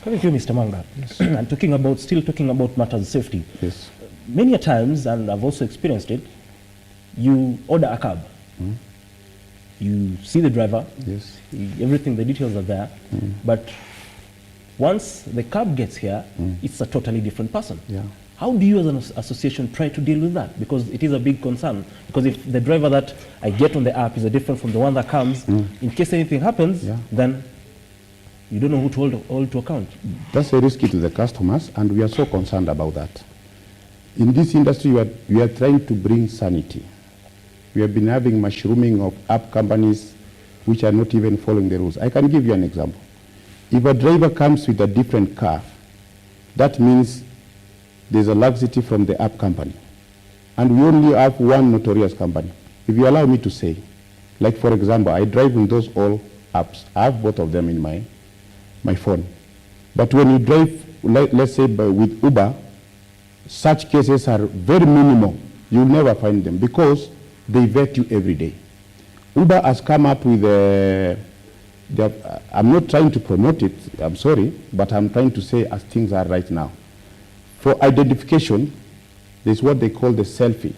Speaker 1: Coming to you, Mr. Manga, yes. And still talking about matters of safety.
Speaker 16: Yes.
Speaker 1: Many a times, and I've also experienced it, you order a cab. You see the driver,
Speaker 16: yes.
Speaker 1: Everything, the details are there, but once the cab gets here, it's a totally different person.
Speaker 16: Yeah.
Speaker 1: How do you as an association try to deal with that? Because it is a big concern. Because if the driver that I get on the app is different from the one that comes, in case anything happens, then you don't know who to hold to account.
Speaker 16: That's a risky to the customers, and we are so concerned about that. In this industry, we are trying to bring sanity. We have been having mushrooming of app companies which are not even following the rules. I can give you an example. If a driver comes with a different car, that means there's a laxity from the app company. And we only have one notorious company. If you allow me to say, like for example, I drive in those all apps. I have both of them in my phone. But when you drive, let's say with Uber, such cases are very minimal. You'll never find them because they vet you every day. Uber has come up with I'm not trying to promote it, I'm sorry, but I'm trying to say as things are right now. For identification, there's what they call the selfie.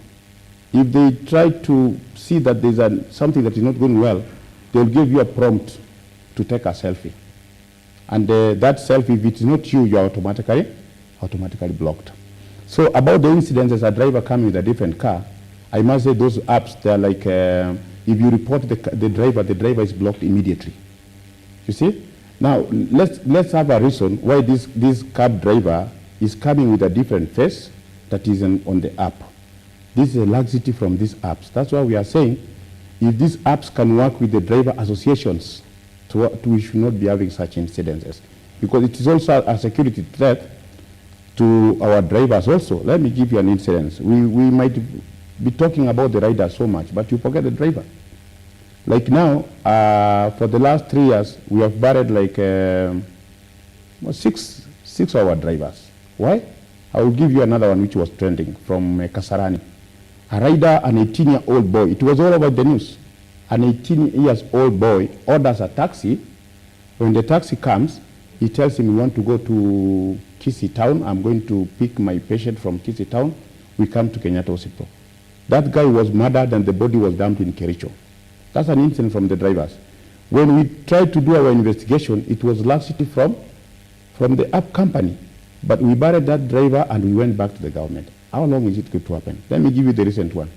Speaker 16: If they try to see that there's something that is not going well, they'll give you a prompt to take a selfie. And that selfie, if it's not you, you're automatically blocked. So about the incidents as a driver coming with a different car, I must say those apps, they're like, if you report the driver is blocked immediately. You see? Now, let's have a reason why this cab driver is coming with a different face that is on the app. This is a laxity from these apps. That's why we are saying, if these apps can work with the driver associations, we should not be having such incidences. Because it is also a security threat to our drivers also. Let me give you an incident. We might be talking about the rider so much, but you forget the driver. Like now, for the last 3 years, we have buried like 6 of our drivers. Why? I will give you another one which was trending from Kasarani. A rider, an 18-year-old boy, it was all over the news. An 18-year-old boy orders a taxi. When the taxi comes, he tells him, we want to go to Kisii town. I'm going to pick my patient from Kisii town. We come to Kenyatta Hospital. That guy was murdered and the body was dumped in Kericho. That's an incident from the drivers. When we tried to do our investigation, it was laxity from the app company. But we buried that driver and we went back to the government. How long is it going to happen? Let me give you the recent one.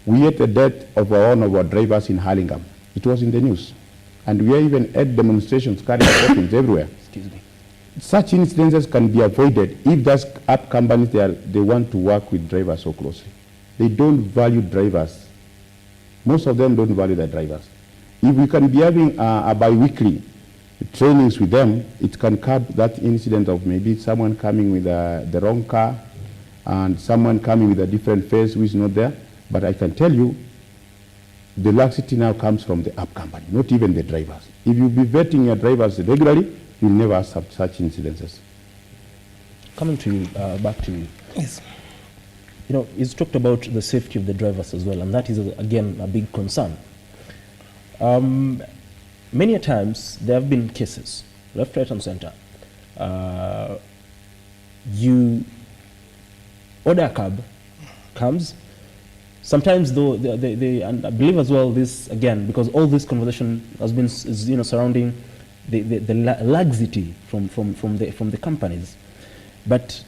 Speaker 16: We had the death of one of our drivers in Hurlingham. It was in the news. And we even had demonstrations carrying out everywhere.
Speaker 1: Excuse me.
Speaker 16: Such incidences can be avoided if those app companies, they want to work with drivers so closely. They don't value drivers. Most of them don't value their drivers. If we can be having a bi-weekly trainings with them, it can curb that incident of maybe someone coming with the wrong car and someone coming with a different face who is not there. But I can tell you, the laxity now comes from the app company, not even the drivers. If you be vetting your drivers regularly, you'll never have such incidences.
Speaker 1: Coming to you, back to you.
Speaker 15: Yes.
Speaker 1: You know, it's talked about the safety of the drivers as well, and that is, again, a big concern. Many a times, there have been cases, left, right, and center. You order a cab, comes. Sometimes, though, and I believe as well this, again, because all this conversation has been, surrounding the laxity from the companies. But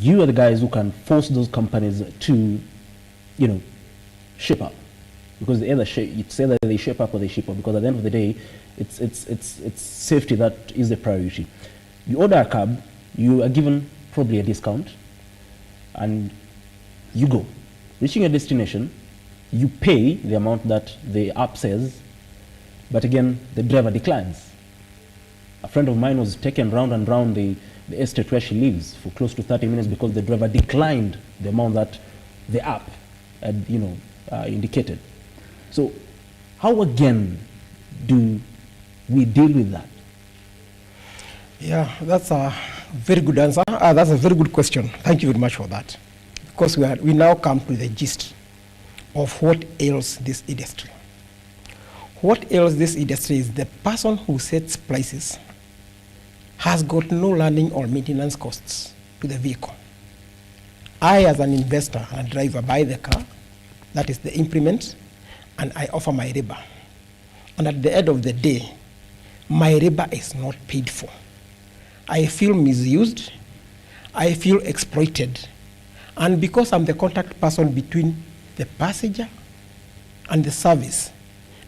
Speaker 1: you are the guys who can force those companies to, shape up. Because it's either they shape up or they shape up, because at the end of the day, it's safety that is the priority. You order a cab, you are given probably a discount, and you go. Reaching a destination, you pay the amount that the app says, but again, the driver declines. A friend of mine was taken round and round the estate where she lives for close to 30 minutes because the driver declined the amount that the app had, indicated. So how again do we deal with that?
Speaker 15: Yeah, that's a very good answer. That's a very good question. Thank you very much for that. Because we now come to the gist of what ails this industry. What ails this industry is the person who sets prices has got no learning or maintenance costs to the vehicle. I, as an investor and driver, buy the car, that is the implement, and I offer my labor. And at the end of the day, my labor is not paid for. I feel misused, I feel exploited, and because I'm the contact person between the passenger and the service,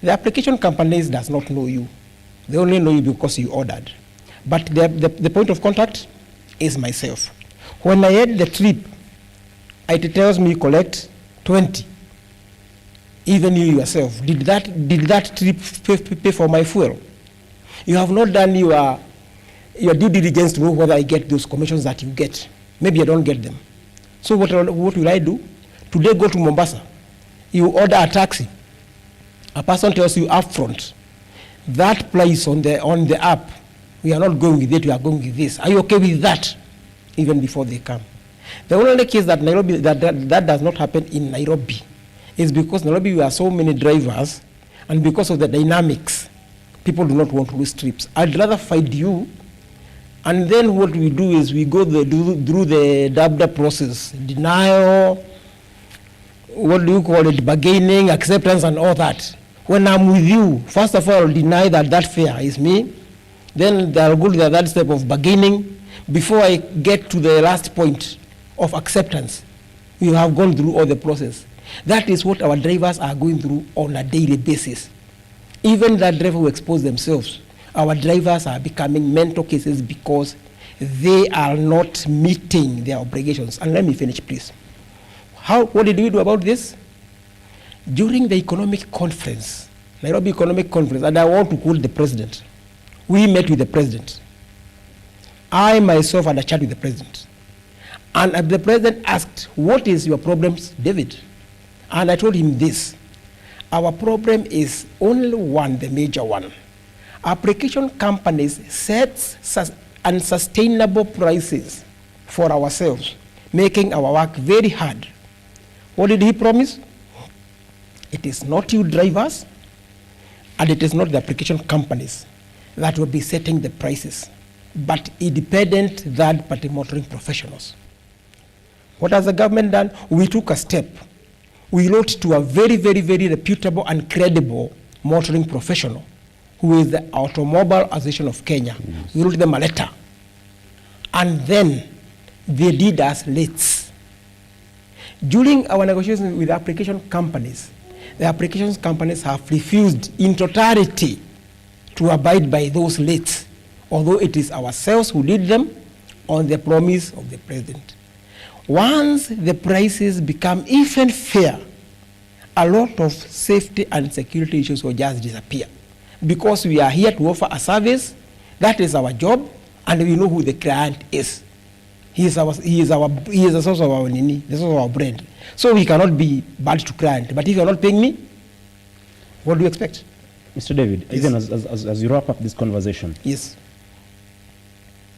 Speaker 15: the application companies does not know you. They only know you because you ordered. But the point of contact is myself. When I had the trip, it tells me collect 20. Even you yourself, did that trip pay for my fuel? You have not done your due diligence to know whether I get those commissions that you get. Maybe I don't get them. So what will I do? Today, go to Mombasa. You order a taxi. A person tells you up front, that price on the app, we are not going with it, we are going with this. Are you okay with that? Even before they come. The only case that Nairobi that does not happen in Nairobi is because Nairobi we are so many drivers, and because of the dynamics, people do not want to lose trips. I'd rather fight you, and then what we do is we go through the DABDA process, denial, what do you call it, bargaining, acceptance, and all that. When I'm with you, first of all, I'll deny that fare is me. Then I'll go to the third step of bargaining before I get to the last point of acceptance. You have gone through all the process. That is what our drivers are going through on a daily basis. Even that driver who expose themselves, our drivers are becoming mental cases because they are not meeting their obligations. And let me finish, please. What did we do about this? During the economic conference, Nairobi Economic Conference, and I want to quote the president, we met with the president. I myself had a chat with the president. And the president asked, what is your problems, David? And I told him this. Our problem is only one, the major one. Application companies set unsustainable prices for ourselves, making our work very hard. What did he promise? It is not you drivers, and it is not the application companies that will be setting the prices, but independent third-party motoring professionals. What has the government done? We took a step. We wrote to a very, very, very reputable and credible motoring professional, who is the Automobile Association of Kenya. Yes. We wrote them a letter. And then they did us late. During our negotiations with application companies, the application companies have refused in totality to abide by those rates, although it is ourselves who did them on the promise of the president. Once the prices become even fair, a lot of safety and security issues will just disappear. Because we are here to offer a service, that is our job, and we know who the client is. He is the source of our nini, the source of our bread. So we cannot be bad to client. But if you are not paying me, what do you expect?
Speaker 1: Mr. David,
Speaker 15: yes.
Speaker 1: Even as you wrap up this conversation,
Speaker 15: yes,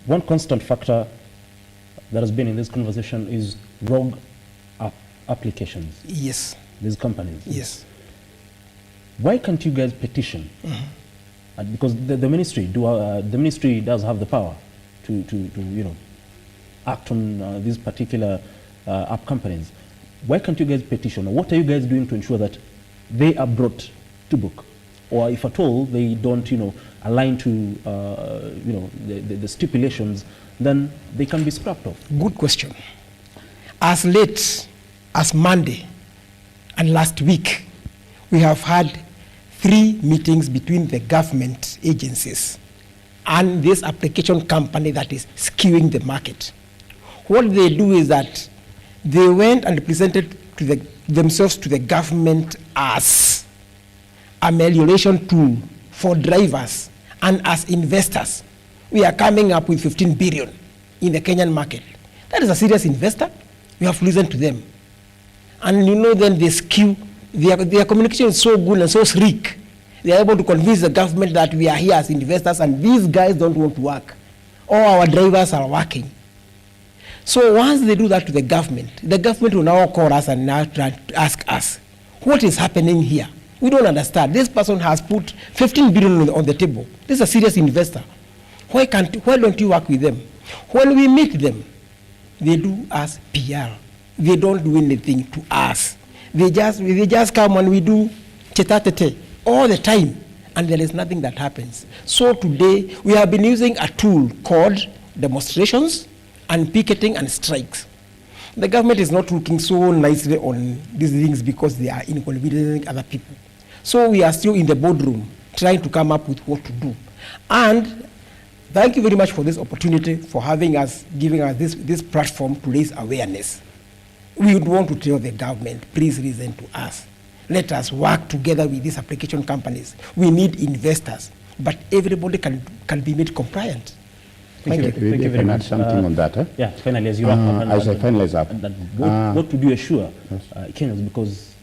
Speaker 1: one constant factor that has been in this conversation is rogue applications.
Speaker 15: Yes.
Speaker 1: These companies.
Speaker 15: Yes.
Speaker 1: Why can't you guys petition? Mm-hmm. Because the ministry does have the power to act on these particular app companies. Why can't you guys petition? Or what are you guys doing to ensure that they are brought to book? Or if at all they don't, align to, the stipulations, then they can be scrapped off?
Speaker 15: Good question. As late as Monday and last week, we have had 3 meetings between the government agencies and this application company that is skewing the market. What they do is that they went and presented themselves to the government as a amelioration tool for drivers and as investors. We are coming up with 15 billion in the Kenyan market. That is a serious investor. You have to listen to them. And then they skew. Their communication is so good and so sleek. They are able to convince the government that we are here as investors and these guys don't want to work. All our drivers are working. So once they do that to the government will now call us and now try to ask us, what is happening here? We don't understand. This person has put 15 billion on the table. This is a serious investor. Why don't you work with them? When we meet them, they do us PR. They don't do anything to us. They just come and we do chetatete all the time, and there is nothing that happens. So today, we have been using a tool called demonstrations and picketing and strikes. The government is not looking so nicely on these things because they are inconveniencing other people. So we are still in the boardroom trying to come up with what to do. And thank you very much for this opportunity, for giving us this platform to raise awareness. We would want to tell the government, please listen to us. Let us work together with these application companies. We need investors, but everybody can be made compliant. Thank you.
Speaker 16: Thank you very much. Something on that.
Speaker 1: Yeah, finally, as you are.
Speaker 16: As I finalize up.
Speaker 1: What would you assure Kenyans, because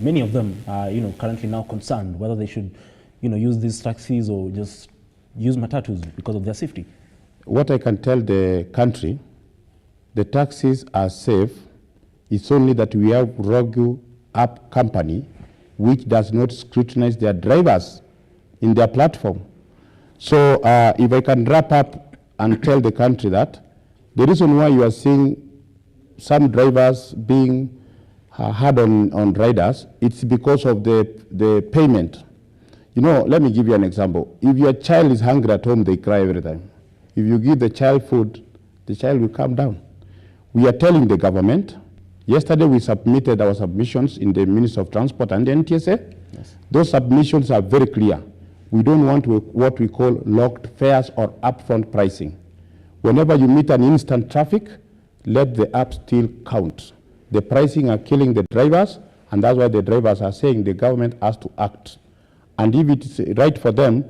Speaker 1: many of them are, currently now concerned whether they should, use these taxis or just use matatus because of their safety?
Speaker 16: What I can tell the country, the taxis are safe. It's only that we have rogue app company which does not scrutinize their drivers in their platform. So if I can wrap up and tell the country that the reason why you are seeing some drivers being hard on riders, it's because of the payment. Let me give you an example. If your child is hungry at home, they cry every time. If you give the child food, the child will calm down. We are telling the government. Yesterday we submitted our submissions in the Ministry of Transport and the NTSA. Yes. Those submissions are very clear. We don't want what we call locked fares or upfront pricing. Whenever you meet an instant traffic, let the app still count. The pricing are killing the drivers, and that's why the drivers are saying the government has to act. And if it is right for them,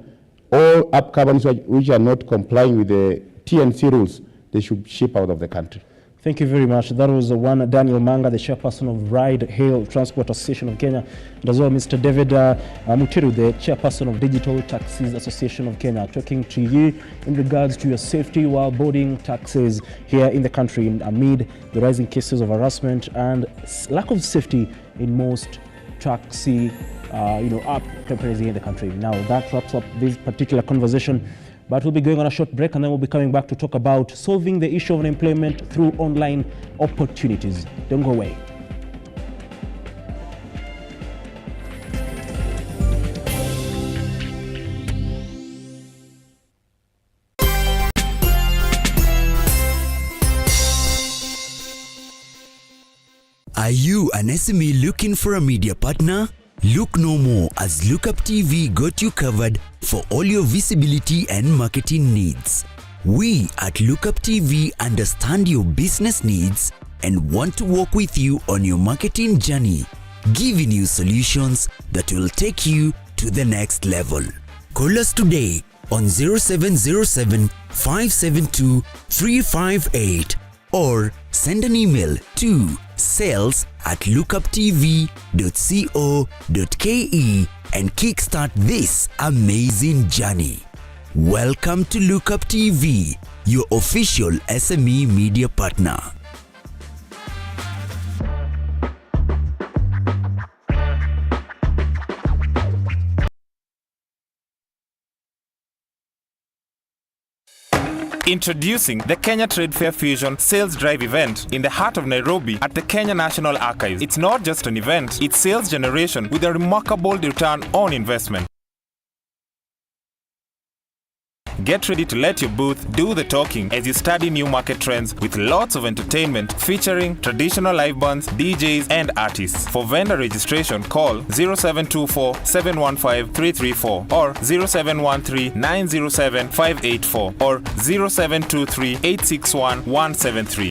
Speaker 16: all app companies which are not complying with the TNC rules, they should ship out of the country.
Speaker 1: Thank you very much. That was one Daniel Manga, the chairperson of Ride Hail Transport Association of Kenya, and as well Mr. David Mutiru, the chairperson of Digital Taxis Association of Kenya, talking to you in regards to your safety while boarding taxis here in the country amid the rising cases of harassment and lack of safety in most taxi app companies here in the country. Now that wraps up this particular conversation. But we'll be going on a short break and then we'll be coming back to talk about solving the issue of unemployment through online opportunities. Don't go away.
Speaker 14: Are you an SME looking for a media partner? Look no more, as Lookuptv got you covered for all your visibility and marketing needs. We at Lookuptv understand your business needs and want to work with you on your marketing journey, giving you solutions that will take you to the next level. Call us today on 0707 572 358 or send an email to sales@lookuptv.co.ke and kickstart this amazing journey. Welcome to Lookuptv, your official SME media partner.
Speaker 12: Introducing the Kenya Trade Fair Fusion Sales Drive event in the heart of Nairobi at the Kenya National Archives. It's not just an event, it's sales generation with a remarkable return on investment. Get ready to let your booth do the talking as you study new market trends with lots of entertainment featuring traditional live bands, DJs and artists. For vendor registration, call 0724 715 334 or 0713 907 584 or 0723 861 173.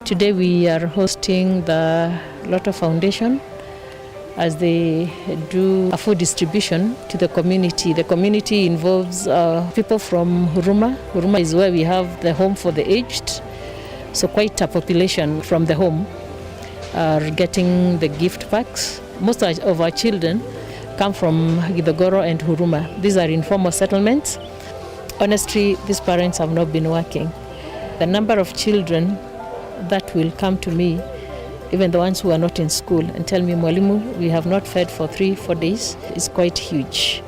Speaker 17: Today we are hosting the RUTO Foundation as they do a food distribution to the community. The community involves people from Huruma. Huruma is where we have the home for the aged. So quite a population from the home are getting the gift packs. Most of our children come from Githogoro and Huruma. These are informal settlements. Honestly, these parents have not been working. The number of children that will come to me, even the ones who are not in school, and tell me, Mwalimu, we have not fed for 3-4 days, is quite huge.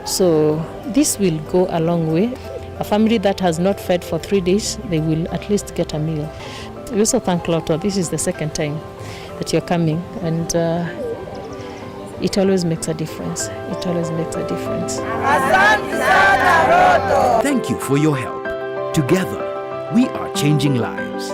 Speaker 17: So this will go a long way. A family that has not fed for 3 days, they will at least get a meal. We also thank RUTO. This is the second time that you're coming, and it always makes a difference. It always makes a difference.
Speaker 14: Thank you for your help. Together, we are changing lives.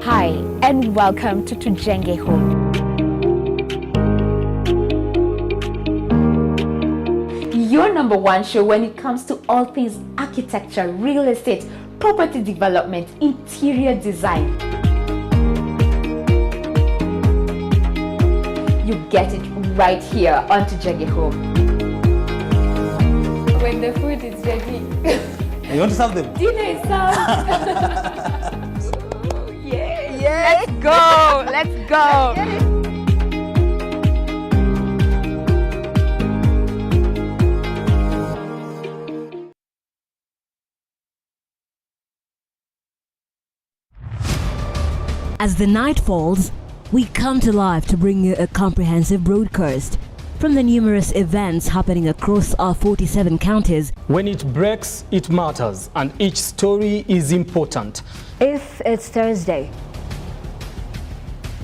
Speaker 18: Hi, and welcome to Tujenge Home. Your number one show when it comes to all things architecture, real estate, property development, interior design. You get it right here on Tujenge Home. When the food is ready.
Speaker 19: You want to serve them?
Speaker 18: Dinner is served. Yeah. Let's go. Let's go.
Speaker 20: As the night falls, we come to life to bring you a comprehensive broadcast from the numerous events happening across our 47 counties.
Speaker 21: When it breaks, it matters, and each story is important.
Speaker 20: If it's Thursday,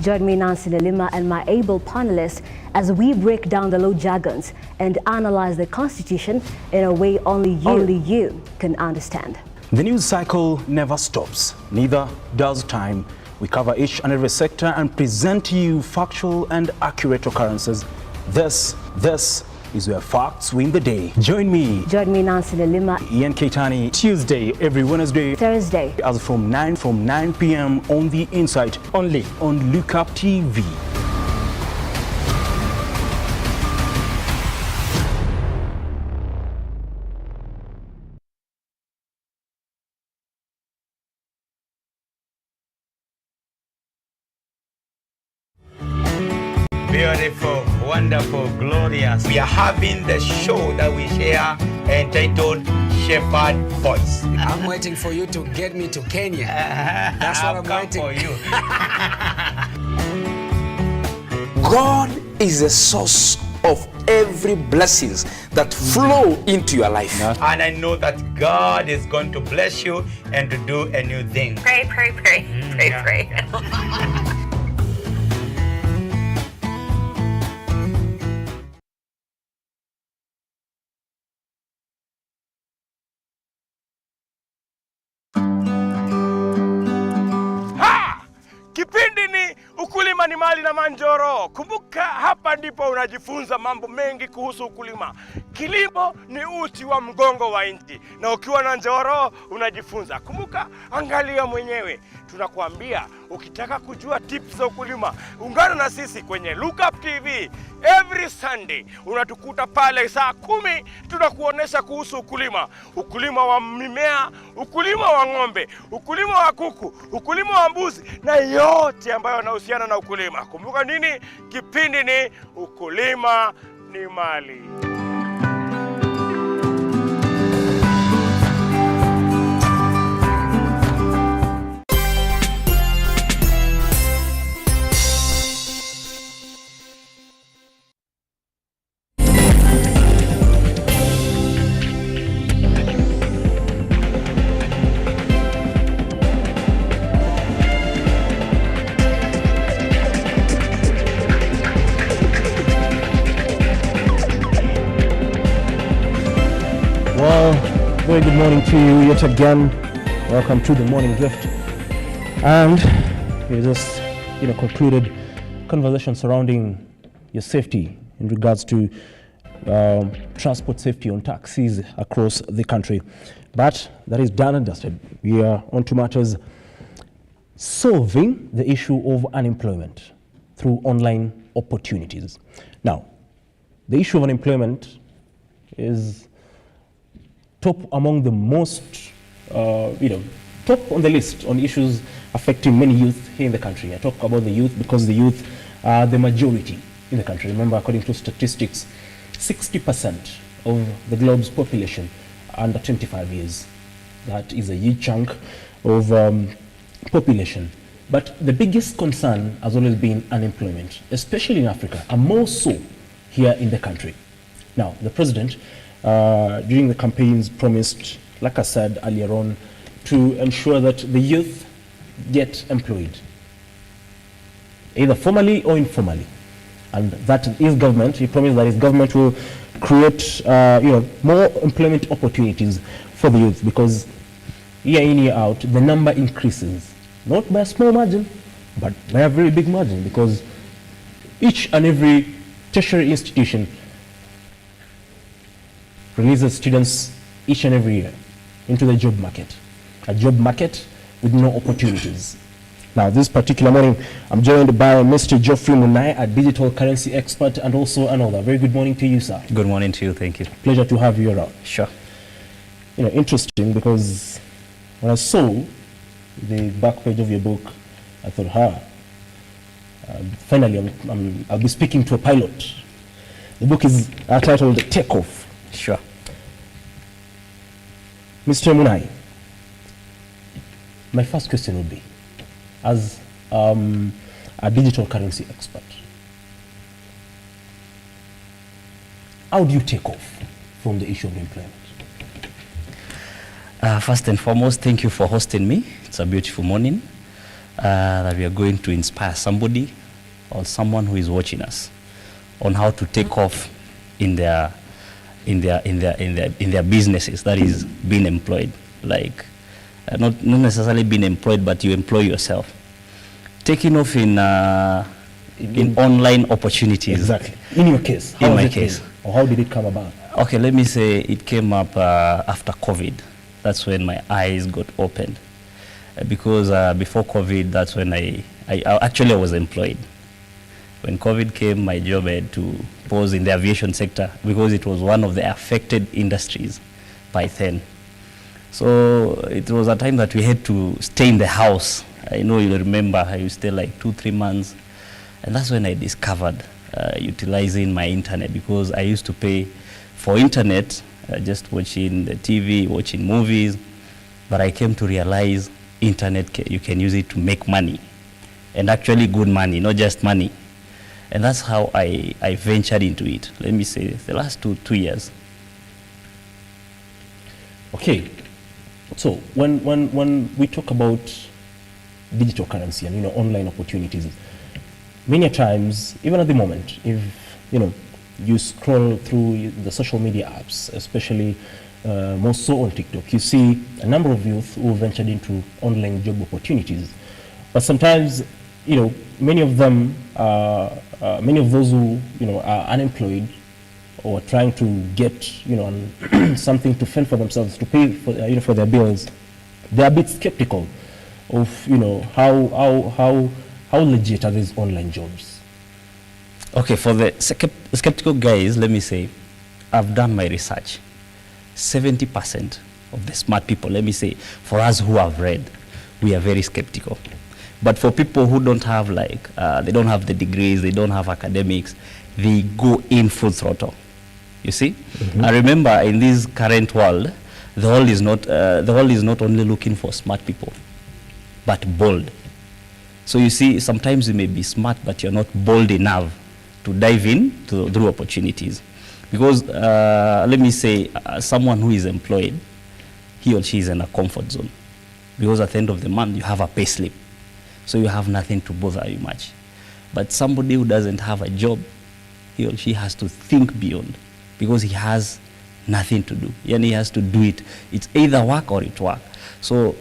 Speaker 20: join me, Nancy Lelima, and my able panelists as we break down the law jargons and analyze the Constitution in a way only you can understand.
Speaker 22: The news cycle never stops, neither does time. We cover each and every sector and present to you factual and accurate occurrences. This is where facts win the day. Join me,
Speaker 20: Nancy Lelima,
Speaker 22: Ian Keitany, Tuesday, every Wednesday,
Speaker 20: Thursday,
Speaker 22: as from 9 p.m. on The Insight, only on Lookuptv.
Speaker 23: Beautiful, wonderful, glorious. We are having the show that we share entitled Shepherd Voice.
Speaker 24: I'm waiting for you to get me to Kenya. That's what I'm waiting
Speaker 23: for you.
Speaker 24: God is the source of every blessings that flow into your life.
Speaker 23: And I know that God is going to bless you and to do a new thing.
Speaker 25: Pray.
Speaker 23: Kipindi ni ukulima ni mali na Manjoro. Kumbuka hapa ndipo unajifunza mambo mengi kuhusu ukulima. Kilimo ni uti wa mgongo wa nchi. Na ukiwa na Njoro unajifunza. Kumbuka, angalia mwenyewe. Tunakuambia ukitaka kujua tips za ukulima, ungana na sisi kwenye Lookuptv. Every Sunday unatukuta pale saa 10, tunakuonesha kuhusu ukulima. Ukulima wa mimea, ukulima wa ng'ombe, ukulima wa kuku, ukulima wa mbuzi na yote ambayo yanahusiana na ukulima. Kumbuka nini? Kipindi ni ukulima ni mali.
Speaker 1: Well, very good morning to you yet again. Welcome to the Morning Drift. And we just, concluded conversation surrounding your safety in regards to transport safety on taxis across the country. But that is done and dusted. We are on to matters solving the issue of unemployment through online opportunities. Now, the issue of unemployment is top among the most, top on the list on issues affecting many youth here in the country. I talk about the youth because the youth are the majority in the country. Remember, according to statistics, 60% of the globe's population are under 25 years. That is a huge chunk of population. But the biggest concern has always been unemployment, especially in Africa, and more so here in the country. Now, the president, during the campaigns, promised, like I said earlier on, to ensure that the youth get employed, either formally or informally. And that his government, he promised that his government will create more employment opportunities for the youth, because year in, year out, the number increases, not by a small margin, but by a very big margin, because each and every tertiary institution releases students each and every year into the job market, a job market with no opportunities. Now, this particular morning, I'm joined by Mr. Geoffrey Munai, a digital currency expert and also an author. Very good morning to you, sir.
Speaker 2: Good morning to you, thank you.
Speaker 1: Pleasure to have you around.
Speaker 2: Sure.
Speaker 1: Interesting, because when I saw the back page of your book, I thought, finally, I'll be speaking to a pilot. The book is titled Takeoff.
Speaker 2: Sure.
Speaker 1: Mr. Munai, my first question would be, as a digital currency expert, how do you take off from the issue of employment?
Speaker 2: First and foremost, thank you for hosting me. It's a beautiful morning that we are going to inspire somebody or someone who is watching us on how to take off in their businesses, that is being employed. Like not necessarily being employed, but you employ yourself. Taking off in online opportunities.
Speaker 1: Exactly. In your case.
Speaker 2: In my case.
Speaker 1: Or how did it come about?
Speaker 2: Okay, let me say it came up after COVID. That's when my eyes got opened. Because before COVID, that's when I actually was employed. When COVID came, my job had to pause in the aviation sector because it was one of the affected industries by then. So it was a time that we had to stay in the house. I know you'll remember I used to stay like 2-3 months. And that's when I discovered utilizing my internet, because I used to pay for internet, just watching the TV, watching movies. But I came to realize internet, you can use it to make money, and actually good money, not just money. And that's how I ventured into it. Let me say the last two years.
Speaker 1: Okay, so when we talk about digital currency and online opportunities, many times, even at the moment, if you scroll through the social media apps, especially more so on TikTok, you see a number of youth who ventured into online job opportunities. But sometimes, many of them, many of those who are unemployed or trying to get something to fend for themselves, to pay for their bills, they're a bit skeptical of how legit are these online jobs.
Speaker 2: Okay, for the skeptical guys, let me say, I've done my research. 70% of the smart people, let me say, for us who have read, we are very skeptical. But for people who don't have they don't have the degrees, they don't have academics, they go in full throttle. You see? Mm-hmm. I remember in this current world, the world is not only looking for smart people, but bold. So you see, sometimes you may be smart, but you're not bold enough to dive in through opportunities. Because let me say, someone who is employed, he or she is in a comfort zone. Because at the end of the month, you have a pay slip. So you have nothing to bother you much. But somebody who doesn't have a job, he or she has to think beyond, because he has nothing to do. And he has to do it. It's either work or it work. So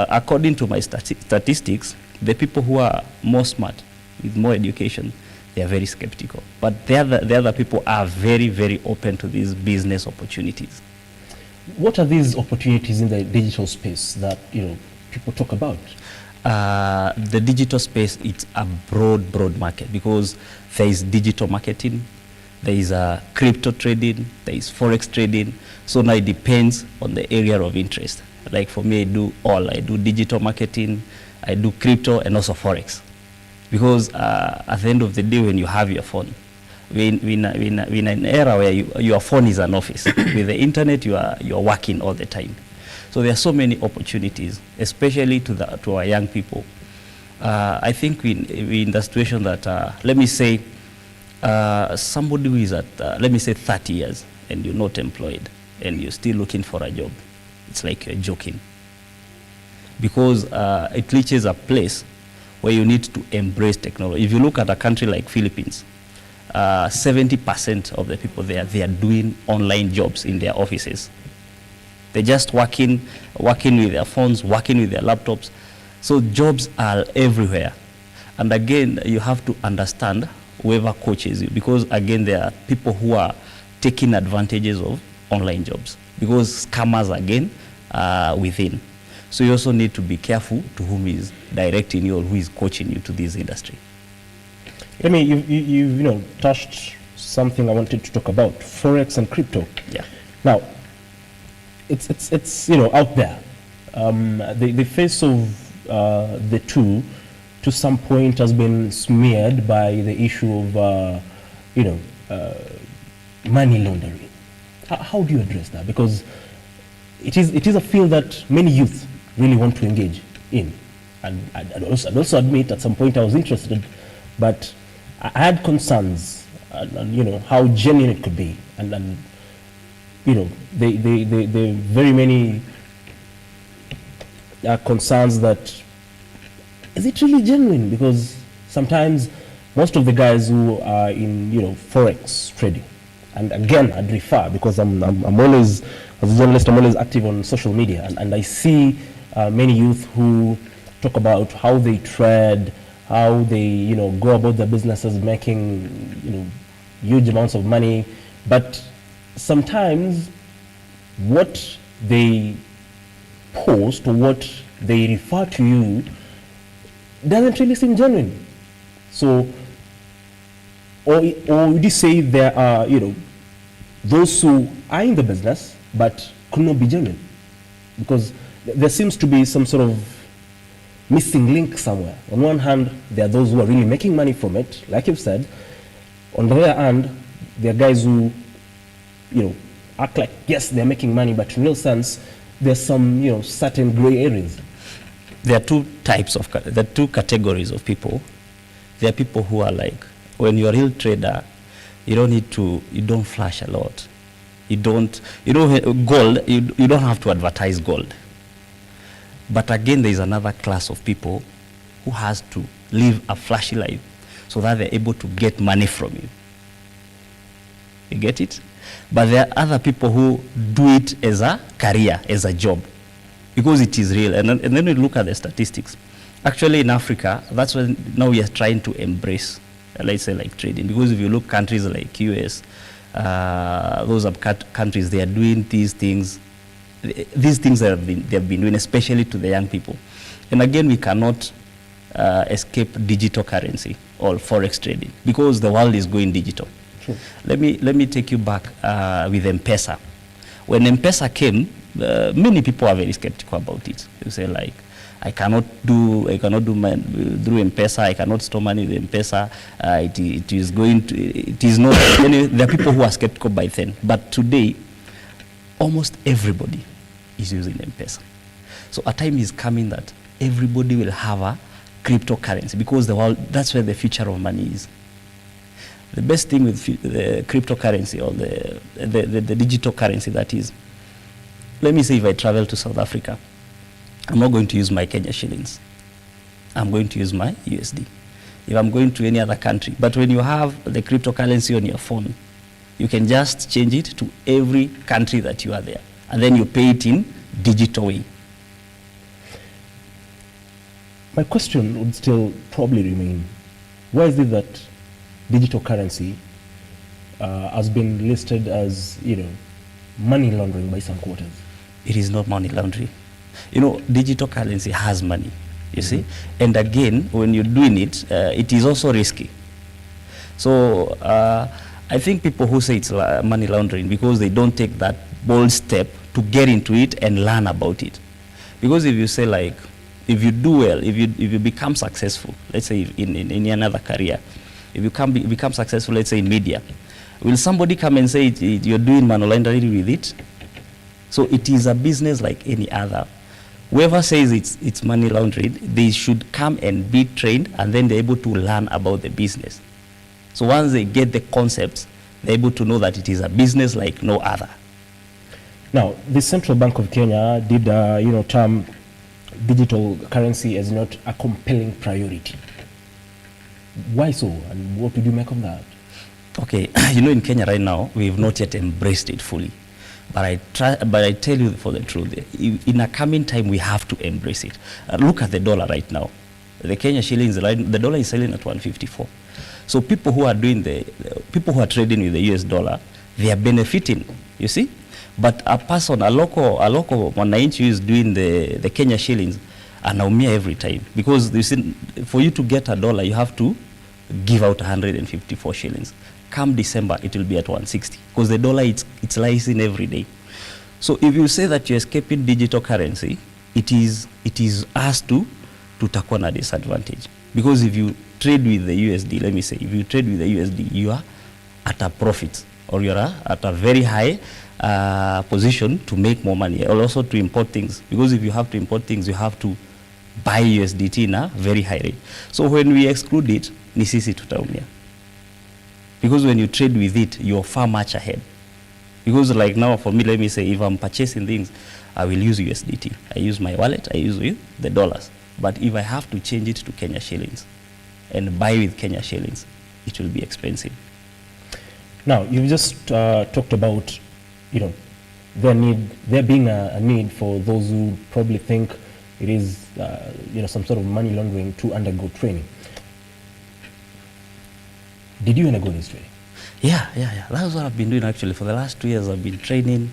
Speaker 2: according to my statistics, the people who are more smart, with more education, they are very skeptical. But the other people are very, very open to these business opportunities.
Speaker 1: What are these opportunities in the digital space that people talk about?
Speaker 2: The digital space, it's a broad market, because there is digital marketing, there is crypto trading, there is forex trading. So now it depends on the area of interest. Like for me, I do digital marketing, I do crypto, and also forex. Because at the end of the day, when you have your phone, we're in an era where your phone is an office. With the internet, you're working all the time. So there are so many opportunities, especially to our young people. I think we're in the situation that, let me say, somebody who is at, let me say, 30 years, and you're not employed, and you're still looking for a job, it's like you're joking. Because it reaches a place where you need to embrace technology. If you look at a country like Philippines, 70% of the people there, they are doing online jobs in their offices. They're just working with their phones, working with their laptops. So jobs are everywhere. And again, you have to understand whoever coaches you, because again, there are people who are taking advantages of online jobs, because scammers again are within. So you also need to be careful to whom is directing you or who is coaching you to this industry.
Speaker 1: I mean, you've touched something I wanted to talk about, forex and crypto.
Speaker 2: Yeah.
Speaker 1: Now, it's out there. The face of the two, to some point, has been smeared by the issue of money laundering. How do you address that? Because it is a field that many youth really want to engage in, and I'd also admit at some point I was interested, but I had concerns, and how genuine it could be, and the very many concerns that, is it really genuine? Because sometimes most of the guys who are in forex trading, and again I'd refer, because I'm always, as a journalist, I'm always active on social media, and I see many youth who talk about how they trade, how they go about their businesses, making huge amounts of money, but sometimes what they post or what they refer to you doesn't really seem genuine. So, or would you say there are those who are in the business but could not be genuine? Because there seems to be some sort of missing link somewhere. On one hand, there are those who are really making money from it, like you've said. On the other hand, there are guys who act like, yes, they're making money, but in real sense, there's some certain gray areas.
Speaker 2: There are two categories of people. There are people who are like, when you're a real trader, you don't flash a lot. Gold, you don't have to advertise gold. But again, there is another class of people who has to live a flashy life so that they're able to get money from you. You get it? But there are other people who do it as a career, as a job, because it is real. And then we look at the statistics. Actually, in Africa, that's when now we are trying to embrace, let's say, like trading. Because if you look countries like US, those countries, they are doing these things. These things they have been doing, especially to the young people. And again, we cannot escape digital currency or forex trading, because the world is going digital.
Speaker 1: Sure.
Speaker 2: Let me take you back with M-Pesa. When M-Pesa came, many people are very skeptical about it. They say like, I cannot do through M-Pesa. I cannot store money with M-Pesa. It is not. There are people who are skeptical by then. But today, almost everybody is using M-Pesa. So a time is coming that everybody will have a cryptocurrency, because that's where the future of money is. The best thing with the cryptocurrency or the digital currency, that is, let me say if I travel to South Africa, I'm not going to use my Kenya shillings. I'm going to use my USD. If I'm going to any other country, but when you have the cryptocurrency on your phone, you can just change it to every country that you are there, and then you pay it in digital way.
Speaker 1: My question would still probably remain, why is it that digital currency has been listed as, money laundering by some quarters.
Speaker 2: It is not money laundering. Digital currency has money, you see? And again, when you're doing it, it is also risky. So I think people who say it's money laundering because they don't take that bold step to get into it and learn about it. Because if you say like, if you do well, if you become successful, let's say in another career, if you become successful, let's say in media, will somebody come and say you're doing money laundering with it? So it is a business like any other. Whoever says it's money laundering, they should come and be trained, and then they're able to learn about the business. So once they get the concepts, they're able to know that it is a business like no other.
Speaker 1: Now, the Central Bank of Kenya did, term digital currency as not a compelling priority. Why so, and what would you make of that?
Speaker 2: Okay, in Kenya right now, we've not yet embraced it fully. But I tell you for the truth, in a coming time, we have to embrace it. Look at the dollar right now. The Kenya shillings, the dollar is selling at 154. So people who are trading with the US dollar, they are benefiting, you see? But a local mwananchi who is doing the Kenya shillings, anaumia every time. Because you see, for you to get a dollar, you have to give out 154 shillings. Come December, it will be at 160 because the dollar it's rising every day. So if you say that you're escaping digital currency, it is us to takuwa na disadvantage. Because if you trade with the USD, let me say, if you trade with the USD, you are at a profit, or you're at a very high position to make more money, or also to import things. Because if you have to import things, you have to buy USDT in a very high rate. So when we exclude it, ni sisi tutaumia. Because when you trade with it, you're far much ahead. Because like now, for me, let me say, if I'm purchasing things, I will use USDT. I use my wallet, I use the dollars. But if I have to change it to Kenya shillings and buy with Kenya shillings, it will be expensive.
Speaker 1: Now, you've just talked about, there being a need for those who probably think it is, some sort of money laundering to undergo training. Did you undergo this training?
Speaker 2: Yeah. That's what I've been doing actually. For the last 2 years, I've been training,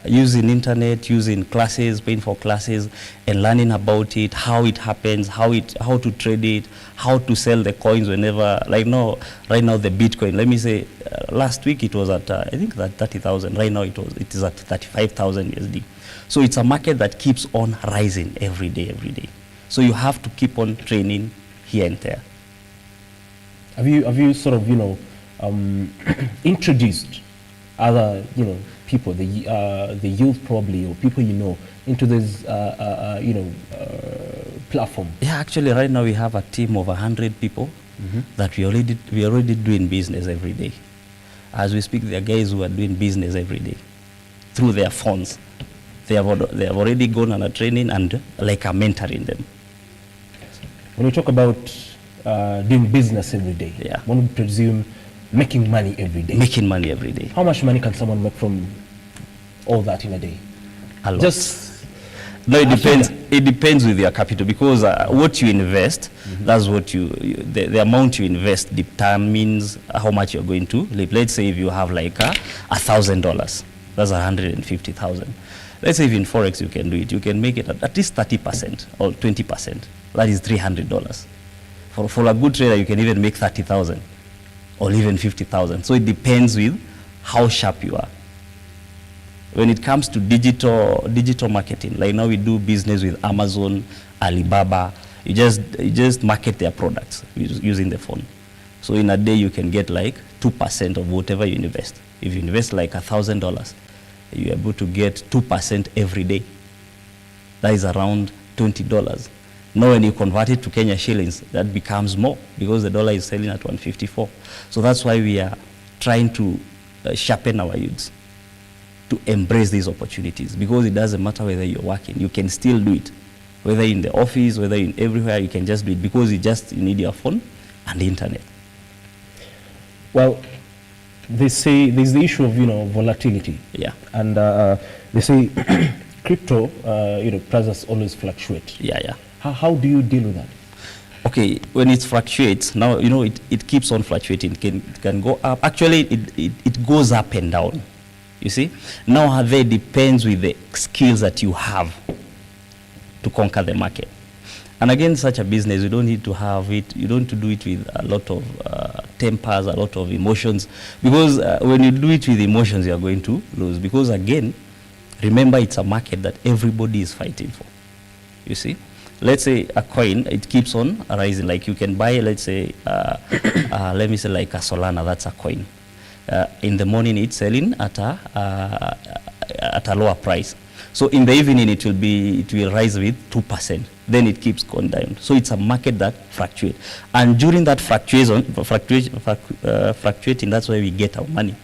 Speaker 2: using internet, using classes, paying for classes, and learning about it, how it happens, how to trade it, how to sell the coins whenever. Right now the Bitcoin. Let me say, last week it was at I think that 30,000. Right now it is at 35,000 USD. So it's a market that keeps on rising every day. So you have to keep on training here and there.
Speaker 1: Have you sort of introduced other people, the youth probably, or people into this platform?
Speaker 2: Yeah, actually right now we have a team of 100 people that we already doing business every day. As we speak, there are guys who are doing business every day through their phones. They have already gone on a training, and like I'm mentoring them.
Speaker 1: When you talk about doing business every day, one would presume making money every day.
Speaker 2: Making money every day.
Speaker 1: How much money can someone make from all that in a day?
Speaker 2: A lot. No, it depends. It depends with your capital, because what you invest, that's what the amount you invest determines how much you're going to live. Let's say if you have like $1,000, that's 150,000. Let's say if in Forex you can do it, you can make it at least 30% or 20%. That is $300. For a good trader, you can even make 30,000 or even 50,000. So it depends with how sharp you are. When it comes to digital marketing, like now we do business with Amazon, Alibaba. You just market their products using the phone. So in a day you can get like 2% of whatever you invest. If you invest like $1,000, you're able to get 2% every day. That is around $20. Now when you convert it to Kenya shillings, that becomes more, because the dollar is selling at 154. So that's why we are trying to sharpen our youths to embrace these opportunities, because it doesn't matter whether you're working, you can still do it. Whether in the office, whether in everywhere, you can just do it, because you need your phone and the internet.
Speaker 1: Well, they say there's the issue of volatility.
Speaker 2: Yeah.
Speaker 1: And they say crypto prices always fluctuate.
Speaker 2: Yeah.
Speaker 1: How do you deal with that?
Speaker 2: Okay, when it fluctuates, now, you know, it keeps on fluctuating. It can go up. Actually, it goes up and down, you see. Now, there depends with the skills that you have to conquer the market. And again, such a business, you don't need to have it, you don't need to do it with a lot of tempers, a lot of emotions, because when you do it with emotions, you are going to lose. Because again, remember, it's a market that everybody is fighting for, you see. Let's say a coin, it keeps on rising. Like you can buy, let's say, let me say like a Solana, that's a coin. In the morning, it's selling at a lower price. So in the evening, it will rise with 2%. Then it keeps going down. So it's a market that fluctuates. And during that fluctuating, that's why we get our money.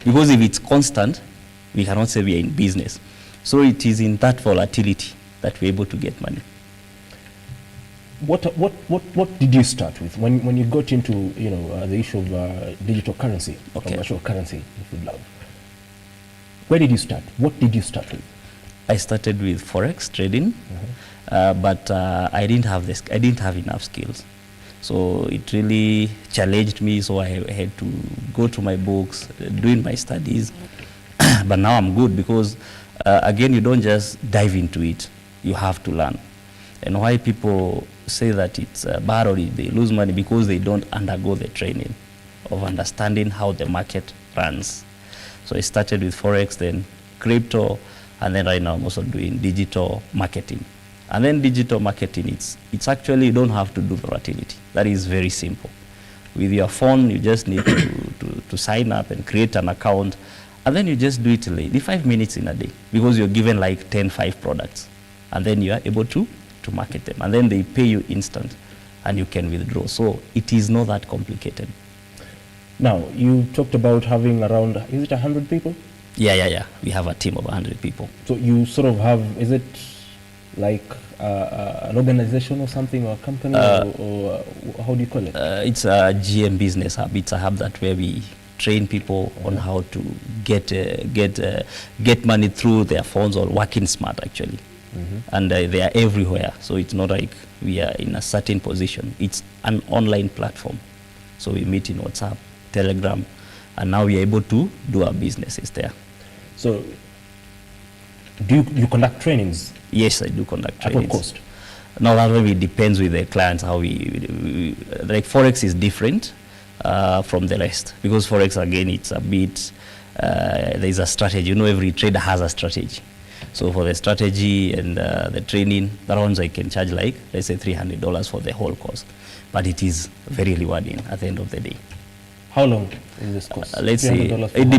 Speaker 2: Because if it's constant, we cannot say we are in business. So it is in that volatility that we're able to get money.
Speaker 1: What did you start with when you got into the issue of digital currency, commercial currency, if you love? Where did you start? What did you start with?
Speaker 2: I started with forex trading, but I didn't have enough skills, so it really challenged me. So I had to go to my books, doing my studies. But now I'm good because again, you don't just dive into it; you have to learn. And why people say that it's bad or they lose money, because they don't undergo the training of understanding how the market runs. So I started with forex, then crypto, and then right now I'm also doing digital marketing. And then digital marketing, it's actually, you don't have to do volatility. That is very simple. With your phone, you just need to sign up and create an account, and then you just do it in 5 minutes in a day, because you're given like 5 products, and then you are able to market them, and then they pay you instant, and you can withdraw. So it is not that complicated.
Speaker 1: Now, you talked about having around, is it 100 people?
Speaker 2: Yeah. We have a team of 100 people.
Speaker 1: So you sort of have, is it like an organization or something, or a company, or how do you call it?
Speaker 2: It's a GM business hub. It's a hub that where we train people on how to get money through their phones, or working smart actually. And they are everywhere. So it's not like we are in a certain position. It's an online platform. So we meet in WhatsApp, Telegram, and now we are able to do our businesses there.
Speaker 1: So do you conduct trainings?
Speaker 2: Yes, I do conduct trainings.
Speaker 1: At what cost?
Speaker 2: Now that really depends with the clients how we like forex is different from the rest, because forex again, it's a bit there's a strategy. Every trader has a strategy. So for the strategy and the training, that ones I can charge like, let's say $300 for the whole course. But it is very rewarding at the end of the day.
Speaker 1: How long is this course?
Speaker 2: Let's say, it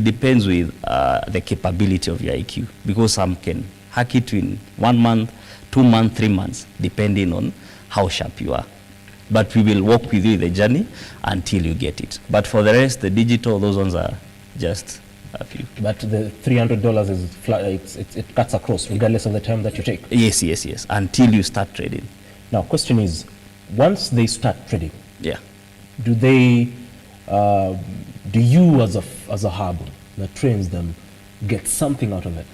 Speaker 2: depends with the capability of your IQ, because some can hack it in 1 month, 2 months, 3 months, depending on how sharp you are. But we will walk with you the journey until you get it. But for the rest, the digital, those ones are just a few.
Speaker 1: But the $300 is flat, it cuts across regardless of the time that you take.
Speaker 2: Yes, until you start trading.
Speaker 1: Now, question is, once they start trading, do they, do you as a hub that trains them get something out of it?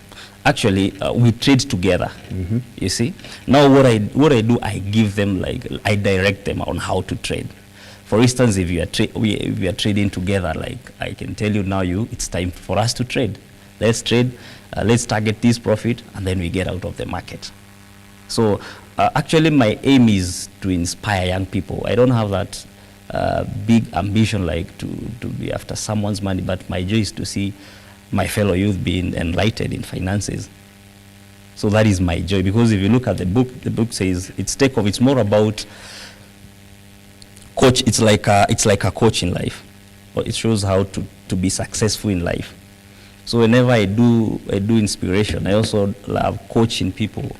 Speaker 2: Actually, we trade together. You see. Now, what I do, I give them, like, I direct them on how to trade. For instance, if we are trading together, like I can tell you now, it's time for us to trade. Let's trade. Let's target this profit, and then we get out of the market. So actually, my aim is to inspire young people. I don't have that big ambition like to be after someone's money, but my joy is to see my fellow youth being enlightened in finances. So that is my joy, because if you look at the book says it's more about coach. It's like a coach in life. But it shows how to be successful in life. So whenever I do inspiration, I also love coaching people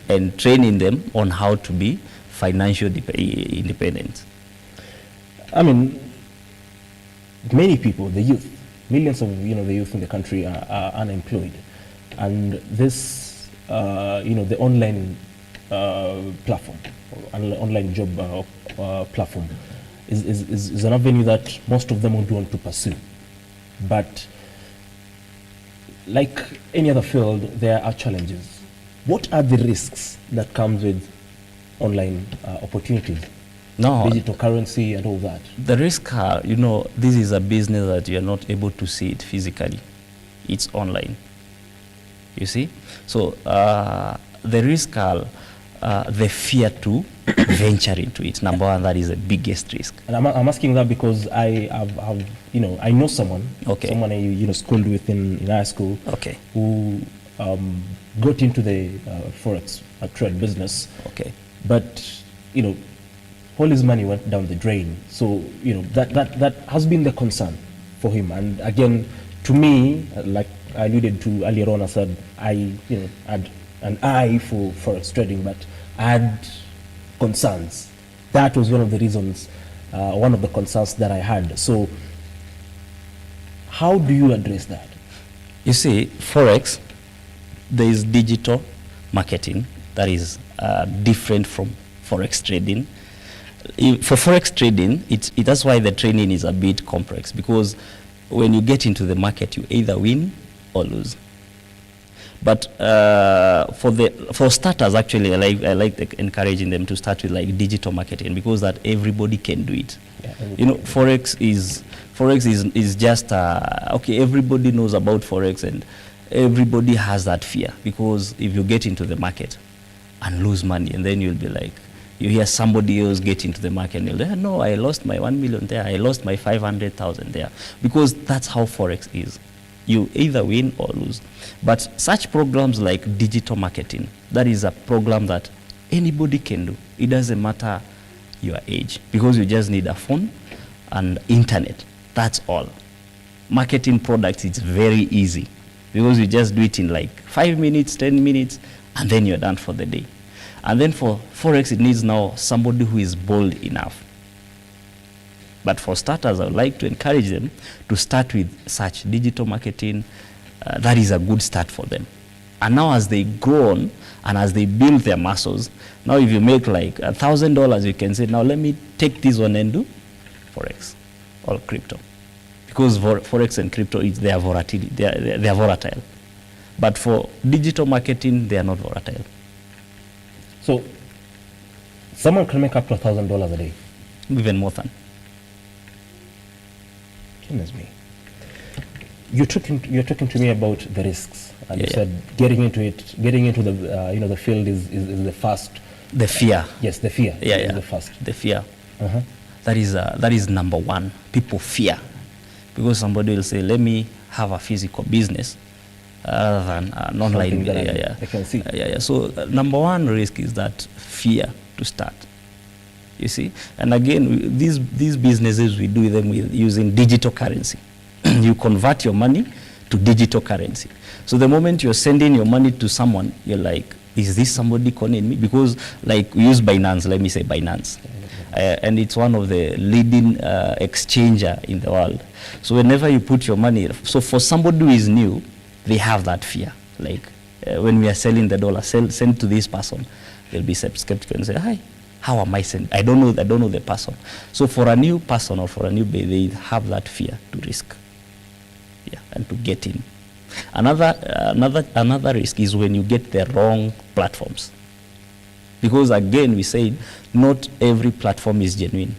Speaker 2: and training them on how to be financially independent.
Speaker 1: I mean, many people, the youth, millions of the youth in the country are unemployed, and this the online platform, online job platform is an avenue that most of them would want to pursue. But like any other field, there are challenges. What are the risks that comes with online opportunities?
Speaker 2: No.
Speaker 1: Digital currency and all that.
Speaker 2: The risk are, you know, this is a business that you're not able to see it physically. It's online. You see? So the risk are the fear to venture into it. Number one, that is the biggest risk.
Speaker 1: And I'm asking that because I have you know, I know someone, someone I schooled with in high school, who got into the forex trade business. But you know, all his money went down the drain. So you know that has been the concern for him. And again, to me, like I alluded to earlier on, I said I had an eye for forex trading, but I had concerns. That was one of the reasons, one of the concerns that I had. So how do you address that?
Speaker 2: You see, forex, there is digital marketing that is different from forex trading. For forex trading, that's why the training is a bit complex, because when you get into the market, you either win or lose. But for starters, actually, I like encouraging them to start with like digital marketing, because that everybody can do it. You know, forex is just okay. Everybody knows about forex, and everybody has that fear, because if you get into the market and lose money, and then you'll be like, you hear somebody else get into the market, and you'll say, no, I lost my 1 million there, I lost my 500,000 there, because that's how forex is. You either win or lose. But such programs like digital marketing, that is a program that anybody can do. It doesn't matter your age, because you just need a phone and internet. That's all. Marketing products, it's very easy, because you just do it in like 5 minutes, 10 minutes, and then you're done for the day. And then for forex, it needs now somebody who is bold enough. But for starters, I would like to encourage them to start with such digital marketing. That is a good start for them. And now as they grow on and as they build their muscles, now if you make like $1,000, you can say, now let me take this one and do forex or crypto. Because forex and crypto, they are volatile. They are volatile. But for digital marketing, they are not volatile.
Speaker 1: So someone can make up to $1,000 a day?
Speaker 2: Even more than.
Speaker 1: Me. You're talking to me about the risks, and you said getting into the the field is the first.
Speaker 2: The fear.
Speaker 1: Yes, the fear.
Speaker 2: Is
Speaker 1: the first.
Speaker 2: The fear. That is number one. People fear, because somebody will say, "Let me have a physical business rather than an online."
Speaker 1: I can see.
Speaker 2: So number one risk is that fear to start. You see, and again, these businesses, we do them with using digital currency. You convert your money to digital currency. So the moment you're sending your money to someone, you're like, is this somebody conning me? Because like we use Binance, let me say Binance, and it's one of the leading exchanger in the world. So whenever you put your money, so for somebody who is new, they have that fear. Like when we are selling the dollar, send to this person, they'll be skeptical and say, hi. How am I sending? I don't know the person. So for a new person or for a new baby, they have that fear to risk, and to get in. Another risk is when you get the wrong platforms, because again we said not every platform is genuine.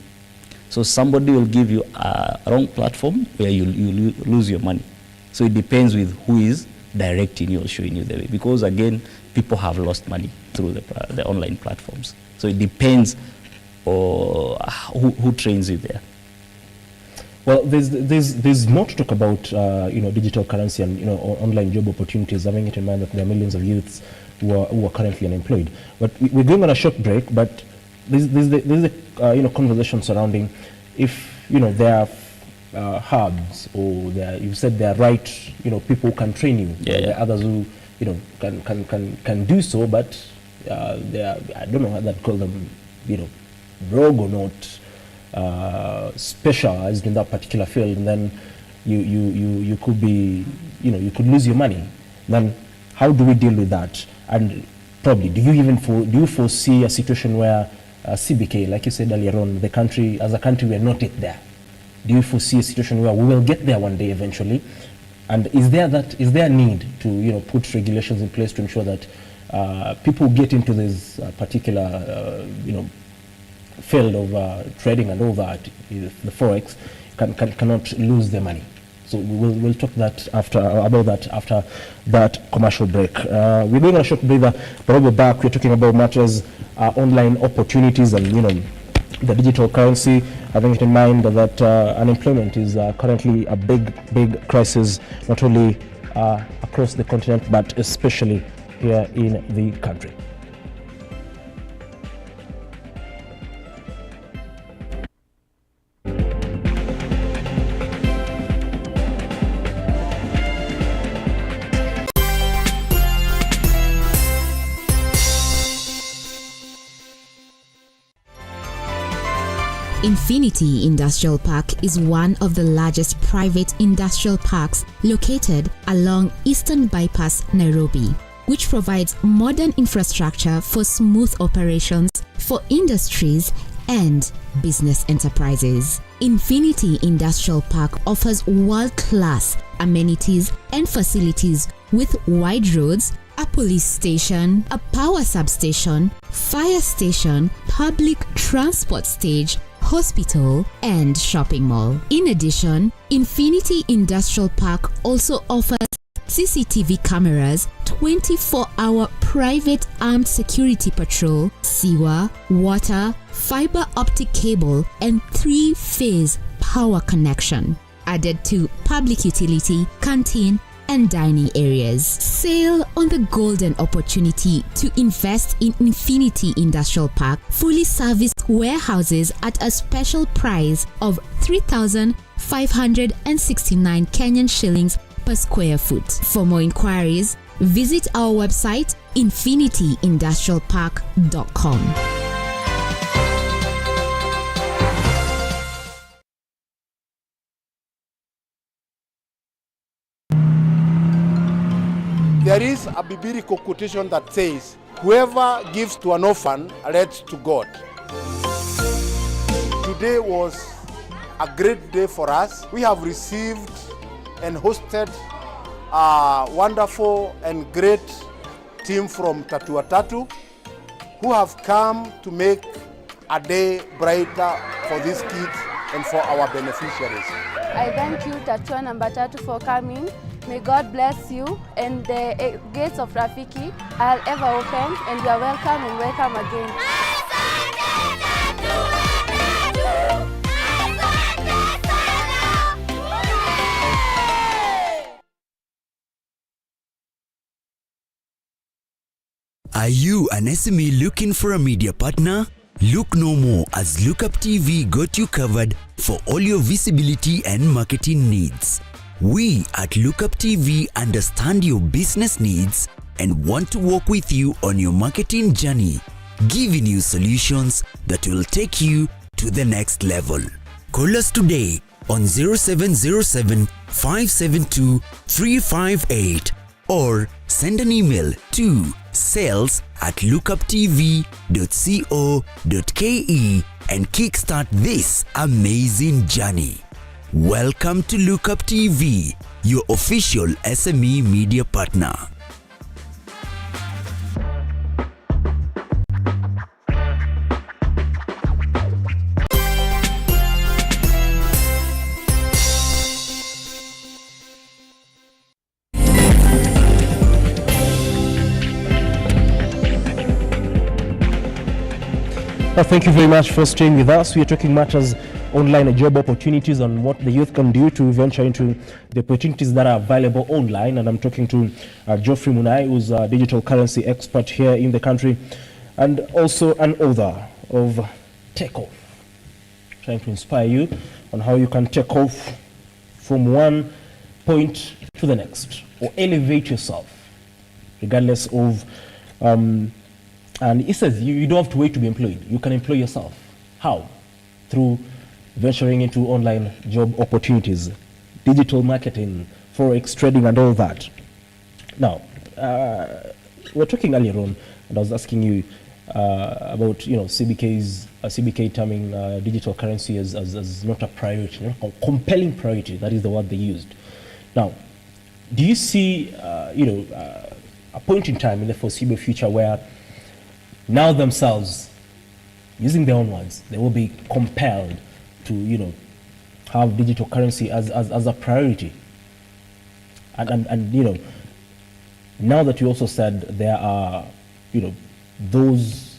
Speaker 2: So somebody will give you a wrong platform where you lose your money. So it depends with who is directing you or showing you the way, because again people have lost money through the online platforms. So it depends who trains you there.
Speaker 1: Well, there's more to talk about, digital currency and online job opportunities. Having it in mind that there are millions of youths who are currently unemployed. But we're going on a short break. But there's the conversation surrounding if there are hubs, or you said there are right people who can train you. There are others who can do so, but they are, I don't know how that call them, rogue or not specialized in that particular field, and then you could be, you could lose your money. Then how do we deal with that? And probably, do you foresee a situation where CBK, like you said earlier on, as a country, we are not yet there? Do you foresee a situation where we will get there one day eventually? And is there a need to put regulations in place to ensure that people get into this particular, field of trading and all that, the forex, cannot lose their money. So we'll talk about that after that commercial break. We're going on a short breather, but we'll be back. We're talking about matters, online opportunities, and the digital currency. Having it in mind that unemployment is currently a big crisis, not only across the continent but especially here in the country.
Speaker 13: Infinity Industrial Park is one of the largest private industrial parks located along Eastern Bypass, Nairobi, which provides modern infrastructure for smooth operations for industries and business enterprises. Infinity Industrial Park offers world-class amenities and facilities with wide roads, a police station, a power substation, fire station, public transport stage, hospital, and shopping mall. In addition, Infinity Industrial Park also offers CCTV cameras, 24-hour private armed security patrol, sewer, water, fiber optic cable, and 3-phase power connection, added to public utility, canteen, and dining areas. Sail on the golden opportunity to invest in Infinity Industrial Park, fully serviced warehouses at a special price of 3,569 Kenyan shillings per square foot. For more inquiries, visit our website infinityindustrialpark.com.
Speaker 3: There is a biblical quotation that says, whoever gives to an orphan lends to God. Today was a great day for us. We have received and hosted a wonderful and great team from Tatua Tatu who have come to make a day brighter for these kids and for our beneficiaries.
Speaker 4: I thank you, Tatua number 3, for coming. May God bless you, and the gates of Rafiki are ever open, and you are welcome and welcome again.
Speaker 14: Are you an SME looking for a media partner? Look no more, as Lookuptv got you covered for all your visibility and marketing needs. We at Lookuptv understand your business needs and want to work with you on your marketing journey, giving you solutions that will take you to the next level. Call us today on 0707 572 358 or send an email to sales@lookuptv.co.ke and kickstart this amazing journey. Welcome to Lookuptv, your official SME media partner.
Speaker 1: Thank you very much for staying with us. We are talking matters online, job opportunities, and what the youth can do to venture into the opportunities that are available online. And I'm talking to Geoffrey Munai, who's a digital currency expert here in the country, and also an author of Take Off, trying to inspire you on how you can take off from one point to the next, or elevate yourself, regardless of and he says you don't have to wait to be employed. You can employ yourself. How? Through venturing into online job opportunities, digital marketing, forex trading, and all that. Now, we were talking earlier on, and I was asking you about CBK terming digital currency as not a priority, a compelling priority. That is the word they used. Now, do you see a point in time in the foreseeable future where now themselves, using their own words, they will be compelled to, have digital currency as a priority. And now that you also said there are, those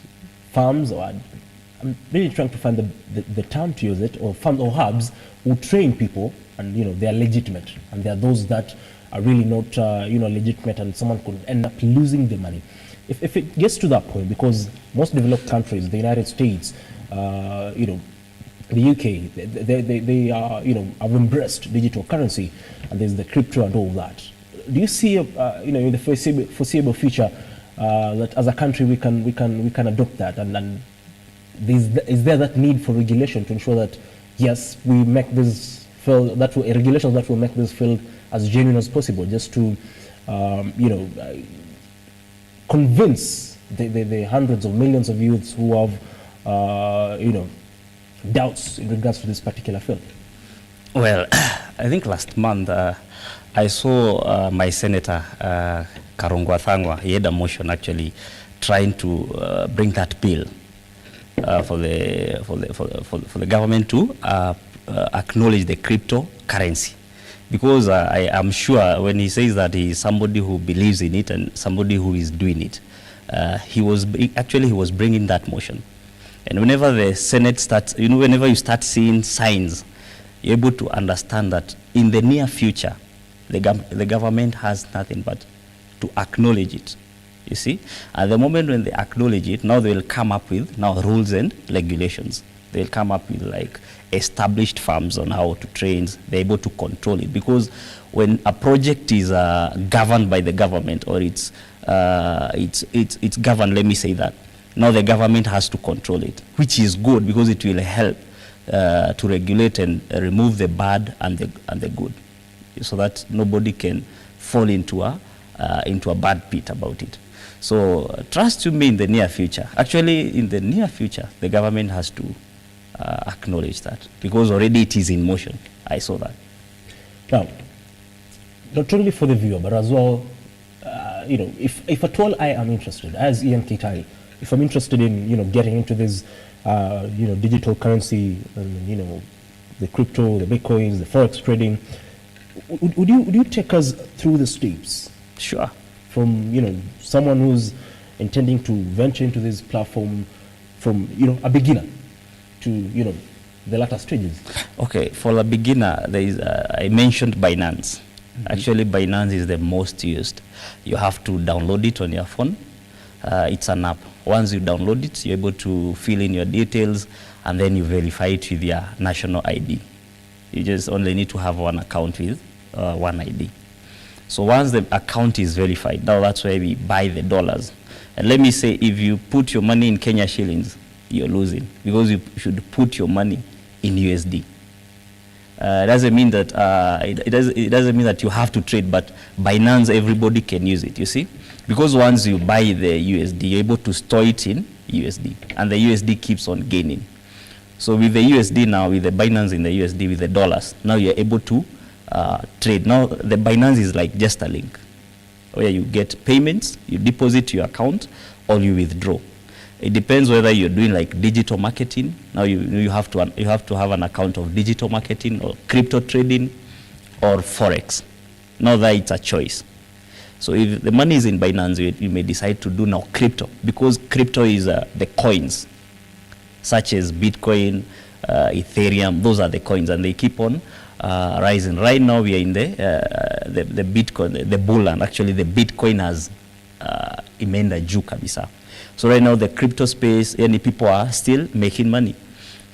Speaker 1: farms, or I'm really trying to find the term to use it, or farms or hubs who train people, and they are legitimate, and there are those that are really not legitimate, and someone could end up losing the money. If it gets to that point, because most developed countries, the United States, the UK, they are have embraced digital currency, and there's the crypto and all that. Do you see in the foreseeable future that as a country we can adopt that, and is there that need for regulation to ensure that yes, we make this field regulations that will make this field as genuine as possible, just to convince the hundreds of millions of youths who have doubts in regards to this particular field?
Speaker 2: Well, I think last month I saw my senator Karungwa Thangwa. He had a motion actually trying to bring that bill for the government to acknowledge the cryptocurrency, because I am sure when he says that he is somebody who believes in it and somebody who is doing it, he was bringing that motion. And whenever the Senate starts, whenever you start seeing signs, you're able to understand that in the near future, the government has nothing but to acknowledge it. You see, at the moment when they acknowledge it, now they will come up with rules and regulations. They'll come up with like established farms on how to train. They're able to control it, because when a project is governed by the government, or it's governed, let me say that, now the government has to control it, which is good because it will help to regulate and remove the bad and the good, so that nobody can fall into a bad pit about it. So trust me, in the near future, actually in the near future, the government has to acknowledge that, because already it is in motion. I saw that.
Speaker 1: Now, not only for the viewer, but as well, if at all I am interested, as Ian Keitany, if I'm interested in getting into this digital currency, and the crypto, the bitcoins, the forex trading, would you take us through the steps?
Speaker 2: Sure.
Speaker 1: From someone who's intending to venture into this platform, from a beginner to the latter stages.
Speaker 2: Okay, for a beginner, there is I mentioned Binance. Actually, Binance is the most used. You have to download it on your phone. It's an app. Once you download it, you're able to fill in your details, and then you verify it with your national ID. You just only need to have one account with one ID. So once the account is verified, now that's where we buy the dollars. And let me say, if you put your money in Kenya shillings, you're losing, because you should put your money in USD. It doesn't mean that it doesn't mean that you have to trade, but Binance, everybody can use it. You see, because once you buy the USD, you're able to store it in USD, and the USD keeps on gaining. So with the USD now, with the Binance in the USD, with the dollars, now you're able to trade. Now the Binance is like just a link where you get payments, you deposit to your account, or you withdraw. It depends whether you're doing like digital marketing. Now you have to have an account of digital marketing, or crypto trading, or forex. Now that it's a choice. So if the money is in Binance, you may decide to do now crypto, because crypto is the coins, such as Bitcoin, Ethereum. Those are the coins, and they keep on rising. Right now we are in the Bitcoin, the bull, and actually the Bitcoin has imeenda juu kabisa. So right now the crypto space, and people are still making money.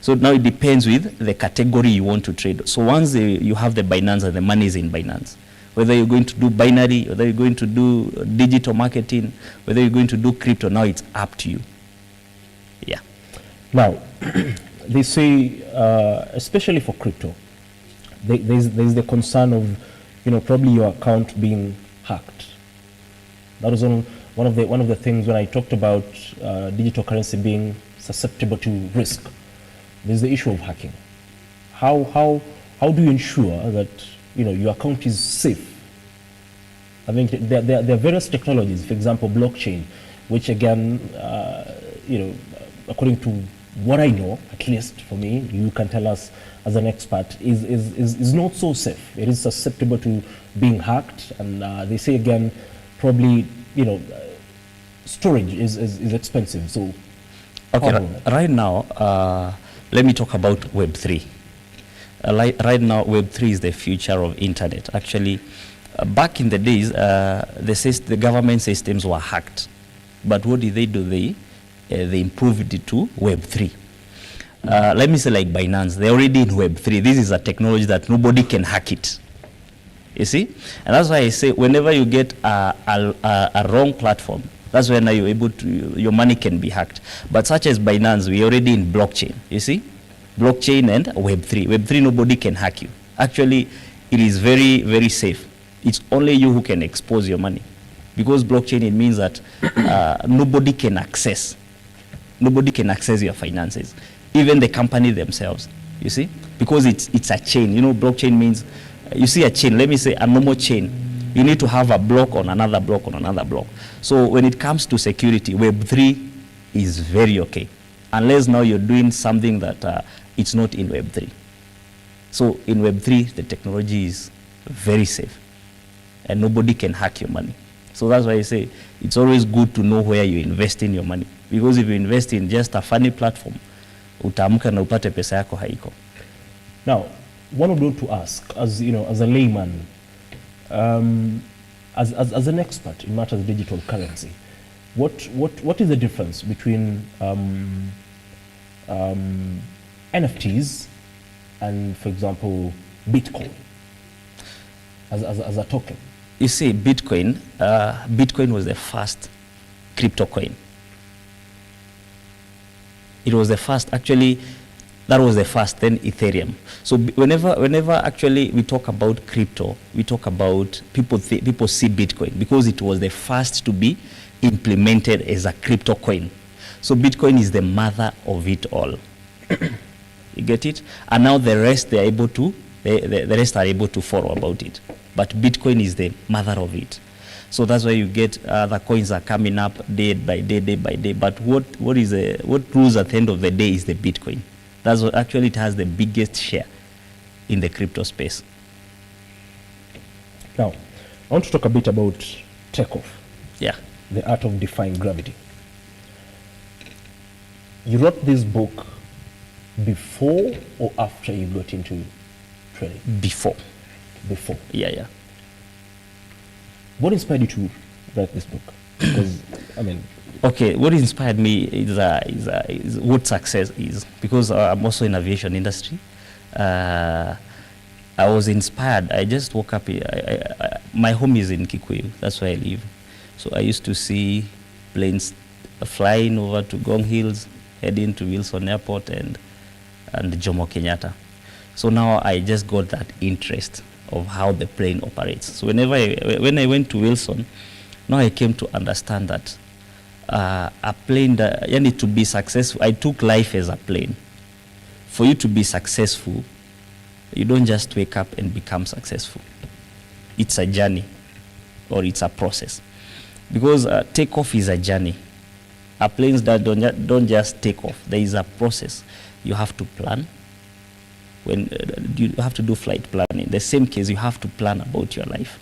Speaker 2: So now it depends with the category you want to trade. So once you have the Binance, and the money is in Binance, whether you're going to do binary, whether you're going to do digital marketing, whether you're going to do crypto, now it's up to you. Yeah.
Speaker 1: Now, they say, especially for crypto, there's the concern of, probably your account being hacked. That was one of the things when I talked about digital currency being susceptible to risk. There's the issue of hacking. How do you ensure that your account is safe I think there are various technologies, for example, blockchain, which again, according to what I know, at least for me, you can tell us as an expert, is not so safe. It is susceptible to being hacked, and they say again, probably, storage is expensive. So,
Speaker 2: okay, right now, let me talk about Web3. Right now, Web3 is the future of internet. Actually, back in the days, the government systems were hacked. But what did they do? They improved it to Web3. Let me say like Binance, they're already in Web3. This is a technology that nobody can hack it. You see? And that's why I say whenever you get a wrong platform, that's when you're able to, your money can be hacked. But such as Binance, we're already in blockchain. You see? Blockchain and Web3. Web3, nobody can hack you. Actually, it is very, very safe. It's only you who can expose your money. Because blockchain, it means that nobody can access your finances, even the company themselves, you see? Because it's a chain. Blockchain means, you see a chain, let me say a normal chain. You need to have a block on another block on another block. So when it comes to security, Web3 is very okay. Unless now you're doing something that it's not in Web3. So in Web3, the technology is very safe and nobody can hack your money. So that's why I say it's always good to know where you invest in your money. Because if you invest in just a funny platform, utaamka na upate pesa yako haiko.
Speaker 1: Now, one would want to ask, as as a layman, as an expert in matters of digital currency, what is the difference between NFTs and, for example, Bitcoin as a token?
Speaker 2: You see, Bitcoin was the first crypto coin. It was the first, actually, that was the first, then Ethereum. So whenever actually we talk about crypto, we talk about, people see Bitcoin because it was the first to be implemented as a crypto coin. So Bitcoin is the mother of it all. You get it? And now the rest, the rest are able to follow about it. But Bitcoin is the mother of it. So that's why you get the coins are coming up day by day. But what rules at the end of the day is the Bitcoin. That's what actually it has the biggest share in the crypto space.
Speaker 1: Now, I want to talk a bit about takeoff.
Speaker 2: Yeah.
Speaker 1: The Art of Defying Gravity. You wrote this book before or after you got into trading?
Speaker 2: Before. Yeah.
Speaker 1: What inspired you to write this book? Because,
Speaker 2: okay, what inspired me is what success is. Because I'm also in aviation industry. I was inspired. I just woke up. My home is in Kikuyu. That's where I live. So I used to see planes flying over to Gong Hills, heading to Wilson Airport and Jomo Kenyatta. So now I just got that interest of how the plane operates. So when I went to Wilson, now I came to understand that a plane, you need to be successful. I took life as a plane. For you to be successful, you don't just wake up and become successful. It's a journey, or it's a process. Because takeoff is a journey. Planes that don't just take off. There is a process. You have to plan. When you have to do flight planning. The same case, you have to plan about your life.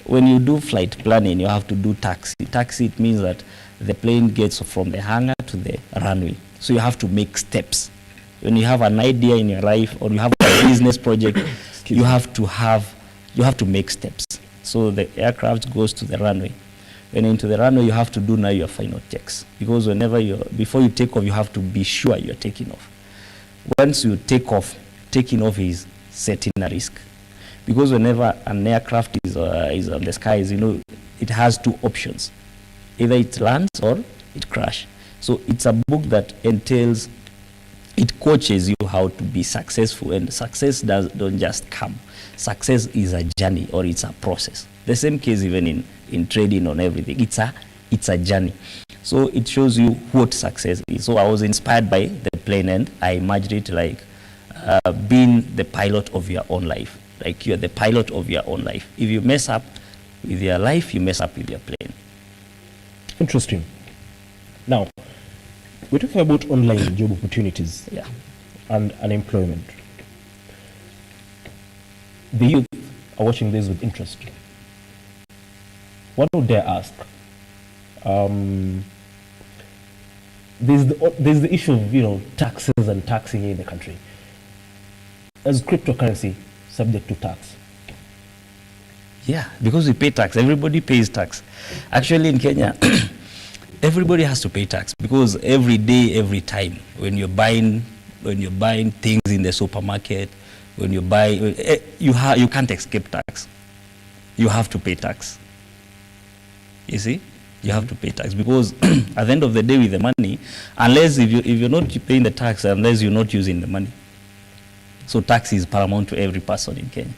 Speaker 2: When you do flight planning, you have to do taxi. Taxi, it means that the plane gets from the hangar to the runway. So you have to make steps. When you have an idea in your life or you have a business project, you have to make steps. So the aircraft goes to the runway. And into the runway, you have to do now your final checks. Because before you take off, you have to be sure you're taking off. Once you take off, taking off is setting a risk. Because whenever an aircraft is on the skies, it has two options. Either it lands or it crashes. So it's a book that entails, it coaches you how to be successful, and success don't just come. Success is a journey, or it's a process. The same case even in trading on everything. It's a journey. So it shows you what success is. So I was inspired by the plane, and I imagined it like being the pilot of your own life. Like you're the pilot of your own life. If you mess up, with your life, you mess up with your plane.
Speaker 1: Interesting. Now, we're talking about online job opportunities and unemployment. The youth are watching this with interest. What would they ask? There's the issue of taxes and taxing in the country. As cryptocurrency subject to tax?
Speaker 2: Yeah, because we pay tax. Everybody pays tax. Actually, in Kenya, everybody has to pay tax because every day, every time, when you're buying things in the supermarket, when you buy, you can't escape tax. You have to pay tax. You see, you have to pay tax because at the end of the day, with the money, unless if you're not paying the tax, unless you're not using the money. So tax is paramount to every person in Kenya.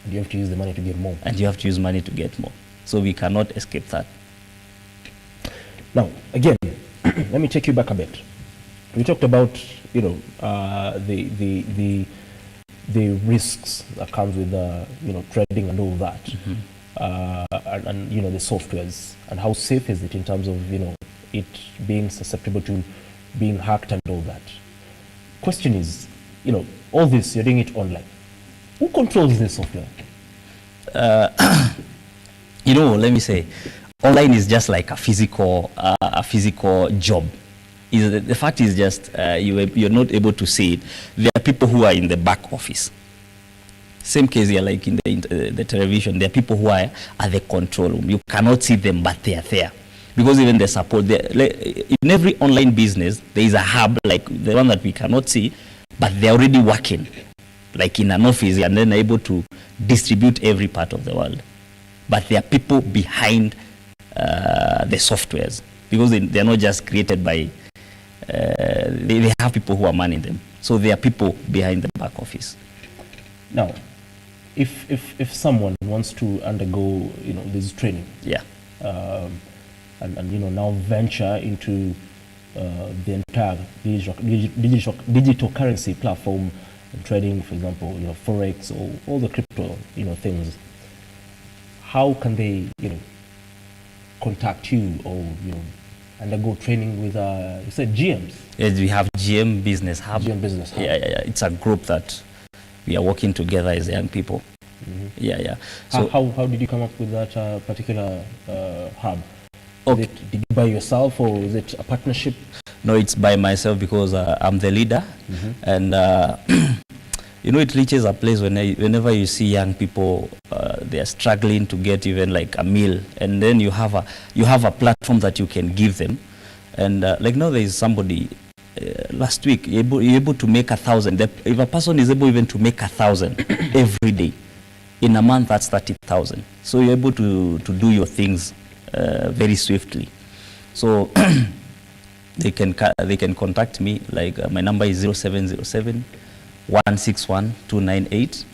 Speaker 1: And you have to use the money to get more.
Speaker 2: And you have to use money to get more. So we cannot escape that.
Speaker 1: Now, again, let me take you back a bit. We talked about, the risks that comes with, trading and all that, and the softwares, and how safe is it in terms of, it being susceptible to being hacked and all that. Question is, all this, you're doing it online. Who controls this software?
Speaker 2: Let me say, online is just like a physical job. The fact is just you're not able to see it. There are people who are in the back office. Same case here, like in the television. There are people who are at the control room. You cannot see them, but they are there. Because even the support, in every online business, there is a hub, like the one that we cannot see, but they're already working, like in an office, and then able to distribute every part of the world. But there are people behind the softwares, because they're not just created by, they have people who are manning them. So there are people behind the back office.
Speaker 1: Now, if someone wants to undergo, this training, and now venture into the entire digital currency platform and trading, for example, forex or all the crypto, things, how can they, contact you or undergo training with, you said GMs?
Speaker 2: Yes, we have GM Business Hub.
Speaker 1: GM Business Hub.
Speaker 2: Yeah. It's a group that we are working together as young people.
Speaker 1: Mm-hmm.
Speaker 2: So
Speaker 1: how did you come up with that particular hub? Okay. Did you buy yourself, or is it a partnership?
Speaker 2: No, it's by myself because I'm the leader, and it reaches a place whenever you see young people, they are struggling to get even like a meal, and then you have a platform that you can give them, and like now there is somebody last week able to make 1,000. If a person is able even to make 1,000 every day, in a month that's 30,000. So you're able to do your things very swiftly. So they can contact me, like my number is 0707 161 298.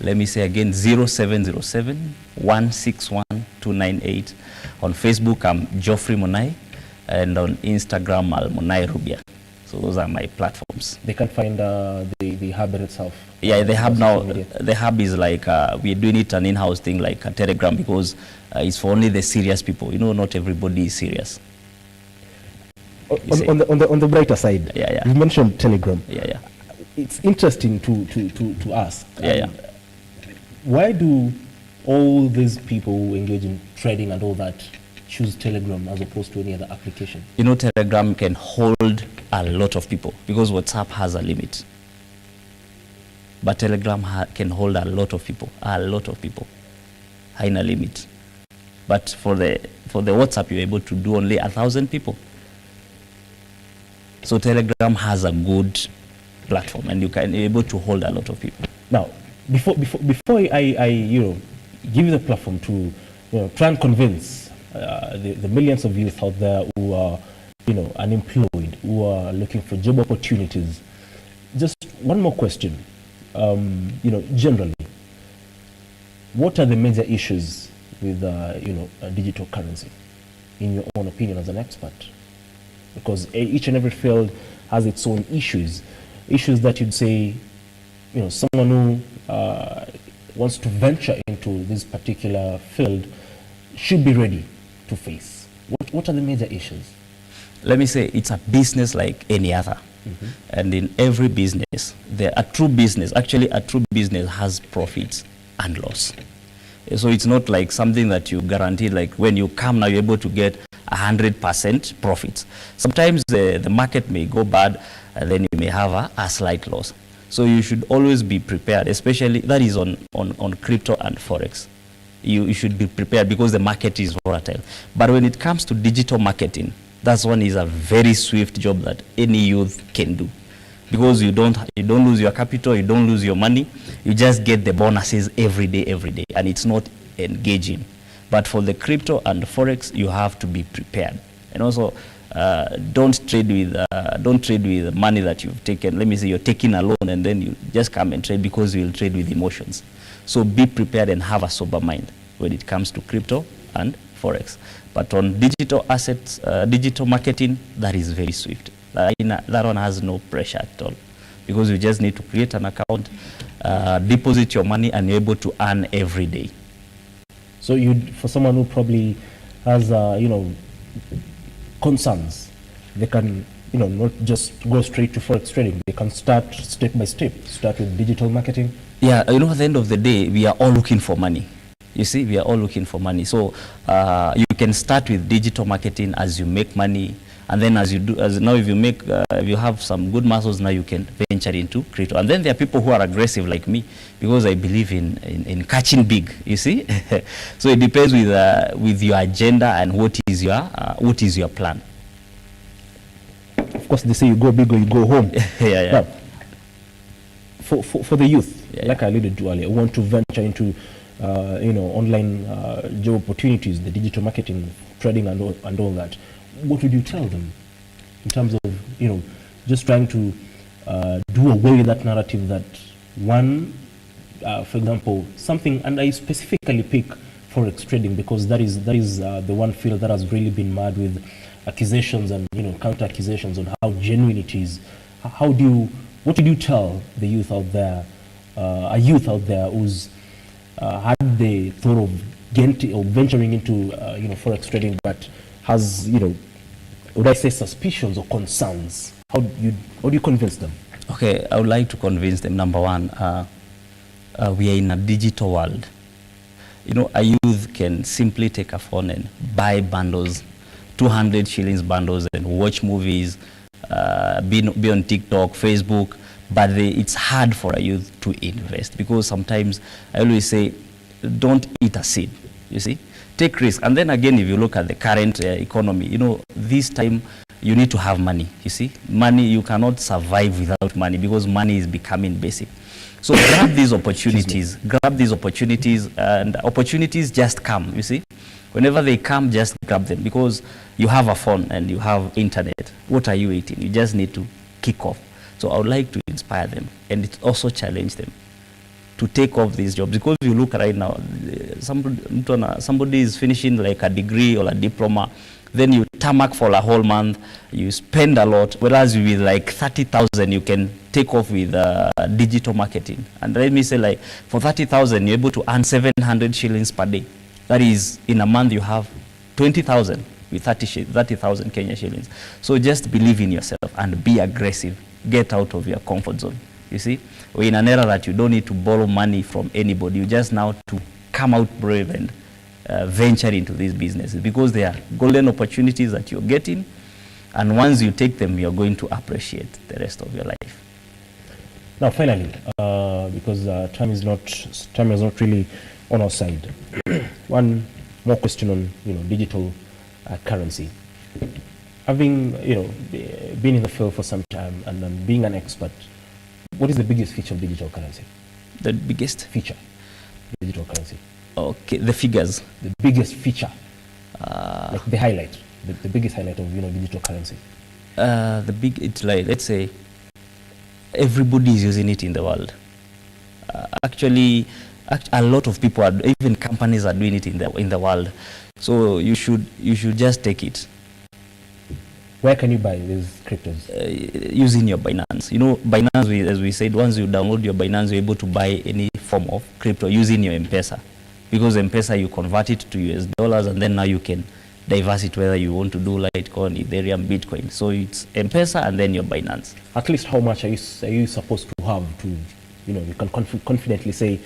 Speaker 2: Let me say again, 0707 161 298. On Facebook, I'm Geoffrey Monai, and on Instagram, I'm Monai Rubia. So those are my platforms.
Speaker 1: They can find the hub itself.
Speaker 2: Yeah, the hub now. The hub is like we're doing it an in-house thing, like a Telegram, because it's for only the serious people. Not everybody is serious.
Speaker 1: On the brighter side, you mentioned Telegram.
Speaker 2: Yeah.
Speaker 1: It's interesting to ask. Why do all these people who engage in trading and all that choose Telegram as opposed to any other application?
Speaker 2: Telegram can hold a lot of people because WhatsApp has a limit. But Telegram can hold a lot of people, haina limit. But for the WhatsApp, you're able to do only 1,000 people. So Telegram has a good platform, and you're able to hold a lot of people.
Speaker 1: Now, before I give you the platform to try and convince the millions of youth out there who are unemployed, who are looking for job opportunities, just one more question. Generally, what are the major issues with digital currency, in your own opinion as an expert? Because each and every field has its own issues that you'd say, someone who wants to venture into this particular field should be ready to face? What are the major issues?
Speaker 2: Let me say it's a business like any other. And in every business, a true business has profits and loss. So it's not like something that you guarantee, like when you come now, you're able to get 100% profits. Sometimes the market may go bad, and then you may have a slight loss. So you should always be prepared, especially that is on crypto and Forex. You should be prepared because the market is volatile. But when it comes to digital marketing, that one is a very swift job that any youth can do. Because you don't lose your capital, you don't lose your money, you just get the bonuses every day, and it's not engaging. But for the crypto and Forex, you have to be prepared. And also, don't trade with money that you've taken. Let me say you're taking a loan and then you just come and trade because you'll trade with emotions. So be prepared and have a sober mind when it comes to crypto and Forex. But on digital assets, digital marketing, that is very swift. That one has no pressure at all, because you just need to create an account, deposit your money, and you're able to earn every day.
Speaker 1: So for someone who probably has, concerns, they can, not just go straight to Forex trading. They can start step by step, start with digital marketing. Yeah, at the end of the day, we are all looking for money. You see, we are all looking for money. So you can start with digital marketing as you make money. And then if you have some good muscles, now you can venture into crypto. And then there are people who are aggressive like me, because I believe in catching big, you see. So it depends with your agenda and what is your plan. Of course, they say you go big or you go home. Now, for the youth, like I alluded to earlier, who want to venture into online job opportunities, the digital marketing, trading, and all that. What would you tell them in terms of, just trying to do away with that narrative that one, for example, something, and I specifically pick Forex trading because that is the one field that has really been marred with accusations and, counter accusations on how genuine it is. What would you tell the youth out there, a youth out there who's had the thought of venturing into, Forex trading, but has, would I say suspicions or concerns? How do you convince them? Okay, I would like to convince them, number one, we are in a digital world. A youth can simply take a phone and buy bundles, 200 shillings bundles, and watch movies, be on TikTok, Facebook, but it's hard for a youth to invest, because sometimes I always say, don't eat a seed, you see? Take risk. And then again, if you look at the current economy, this time you need to have money, you see? Money, you cannot survive without money, because money is becoming basic. So grab these opportunities, and opportunities just come, you see? Whenever they come, just grab them, because you have a phone and you have internet. What are you eating? You just need to kick off. So I would like to inspire them, and also challenge them to take off these jobs, because you look right now, somebody is finishing like a degree or a diploma, then you tarmac for a whole month, you spend a lot, whereas with like 30,000 you can take off with digital marketing. And let me say, like, for 30,000 you're able to earn 700 shillings per day. That is, in a month you have 20,000 with 30,000 Kenya shillings. So just believe in yourself and be aggressive. Get out of your comfort zone. You see, we're in an era that you don't need to borrow money from anybody. You just now to come out brave and venture into these businesses, because they are golden opportunities that you're getting, and once you take them, you're going to appreciate the rest of your life. Now, finally, because time is not really on our side, one more question on digital currency. Having been in the field for some time and being an expert, what is the biggest feature of digital currency? The biggest feature of digital currency? Okay, the figures. The biggest feature, like the highlight, the biggest highlight of digital currency. It's like, let's say, everybody is using it in the world. Actually, a lot of people even companies are doing it in the world. So you should just take it. Where can you buy these cryptos? Using your Binance. Binance, as we said, once you download your Binance, you're able to buy any
Speaker 2: form of crypto using your M-Pesa. Because M-Pesa, you convert it to US dollars, and then now you can diverse it whether you want to do Litecoin, Ethereum, Bitcoin. So it's M-Pesa and then your Binance.
Speaker 1: At least how much are you supposed to have to, you can confidently say,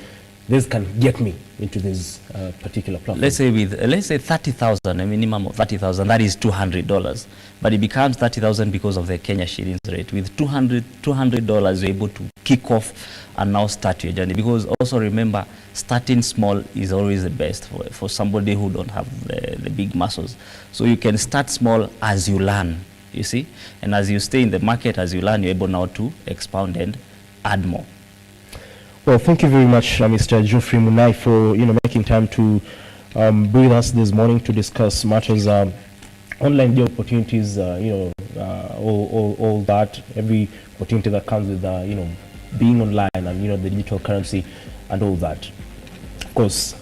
Speaker 1: this can get me into this particular platform?
Speaker 2: Let's say 30,000, a minimum of 30,000, that is $200. But it becomes 30,000 because of the Kenya shillings rate. With $200, you're able to kick off and now start your journey. Because also remember, starting small is always the best for somebody who don't have the big muscles. So you can start small as you learn, you see? And as you stay in the market, as you learn, you're able now to expound and add more.
Speaker 1: Well, thank you very much, Mr. Geoffrey Munai, for making time to be with us this morning to discuss matters, online job opportunities, all that, every opportunity that comes with being online and the digital currency and all that. Of course,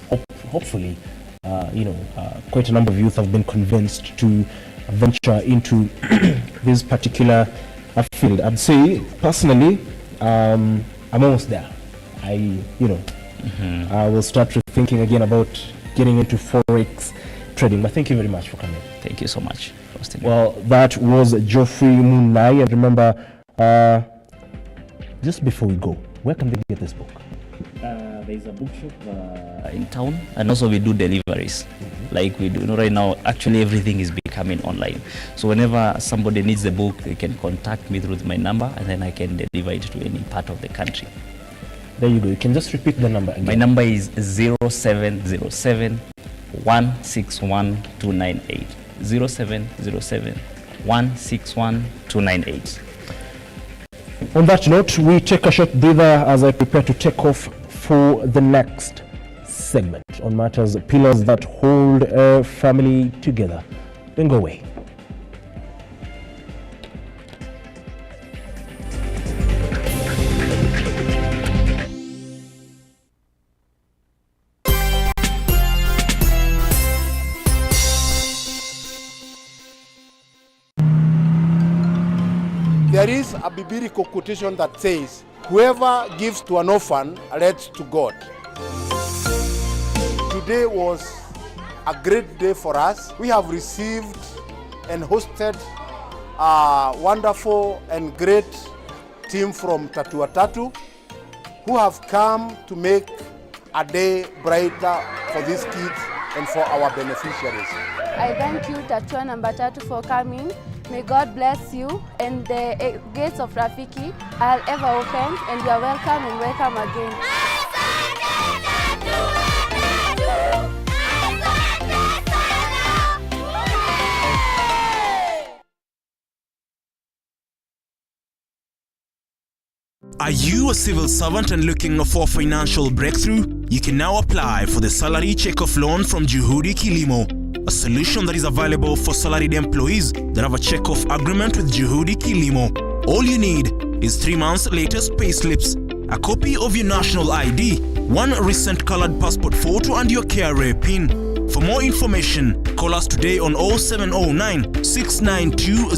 Speaker 1: hopefully, quite a number of youth have been convinced to venture into this particular field. I'd say personally, I'm almost there. I will start thinking again about getting into forex trading. But thank you very much for coming.
Speaker 2: Thank you so much.
Speaker 1: Well, that was Geoffrey Munai. And remember, just before we go, where can they get this book?
Speaker 2: There's a bookshop in town, and also we do deliveries. Like we do right now. Actually, everything is becoming online. So whenever somebody needs the book, they can contact me through my number, and then I can deliver it to any part of the country.
Speaker 1: There you go. You can just repeat the number again.
Speaker 2: My number is 0707 161 298. 0707 161 298.
Speaker 1: On that note, we take a short breather as I prepare to take off for the next segment on matters, pillars that hold a family together. Don't go away.
Speaker 3: There is a biblical quotation that says, whoever gives to an orphan lends to God. Today was a great day for us. We have received and hosted a wonderful and great team from Tatu who have come to make a day brighter for these kids and for our beneficiaries.
Speaker 4: I thank you, Tatua number 3, for coming. May God bless you, and the gates of Rafiki are ever open, and you are welcome and welcome again.
Speaker 11: Are you a civil servant and looking for financial breakthrough? You can now apply for the salary check-off loan from Juhudi Kilimo, a solution that is available for salaried employees that have a check-off agreement with Juhudi Kilimo. All you need is 3 months' latest payslips, a copy of your national ID, 1 recent colored passport photo, and your KRA PIN. For more information, call us today on 0709 692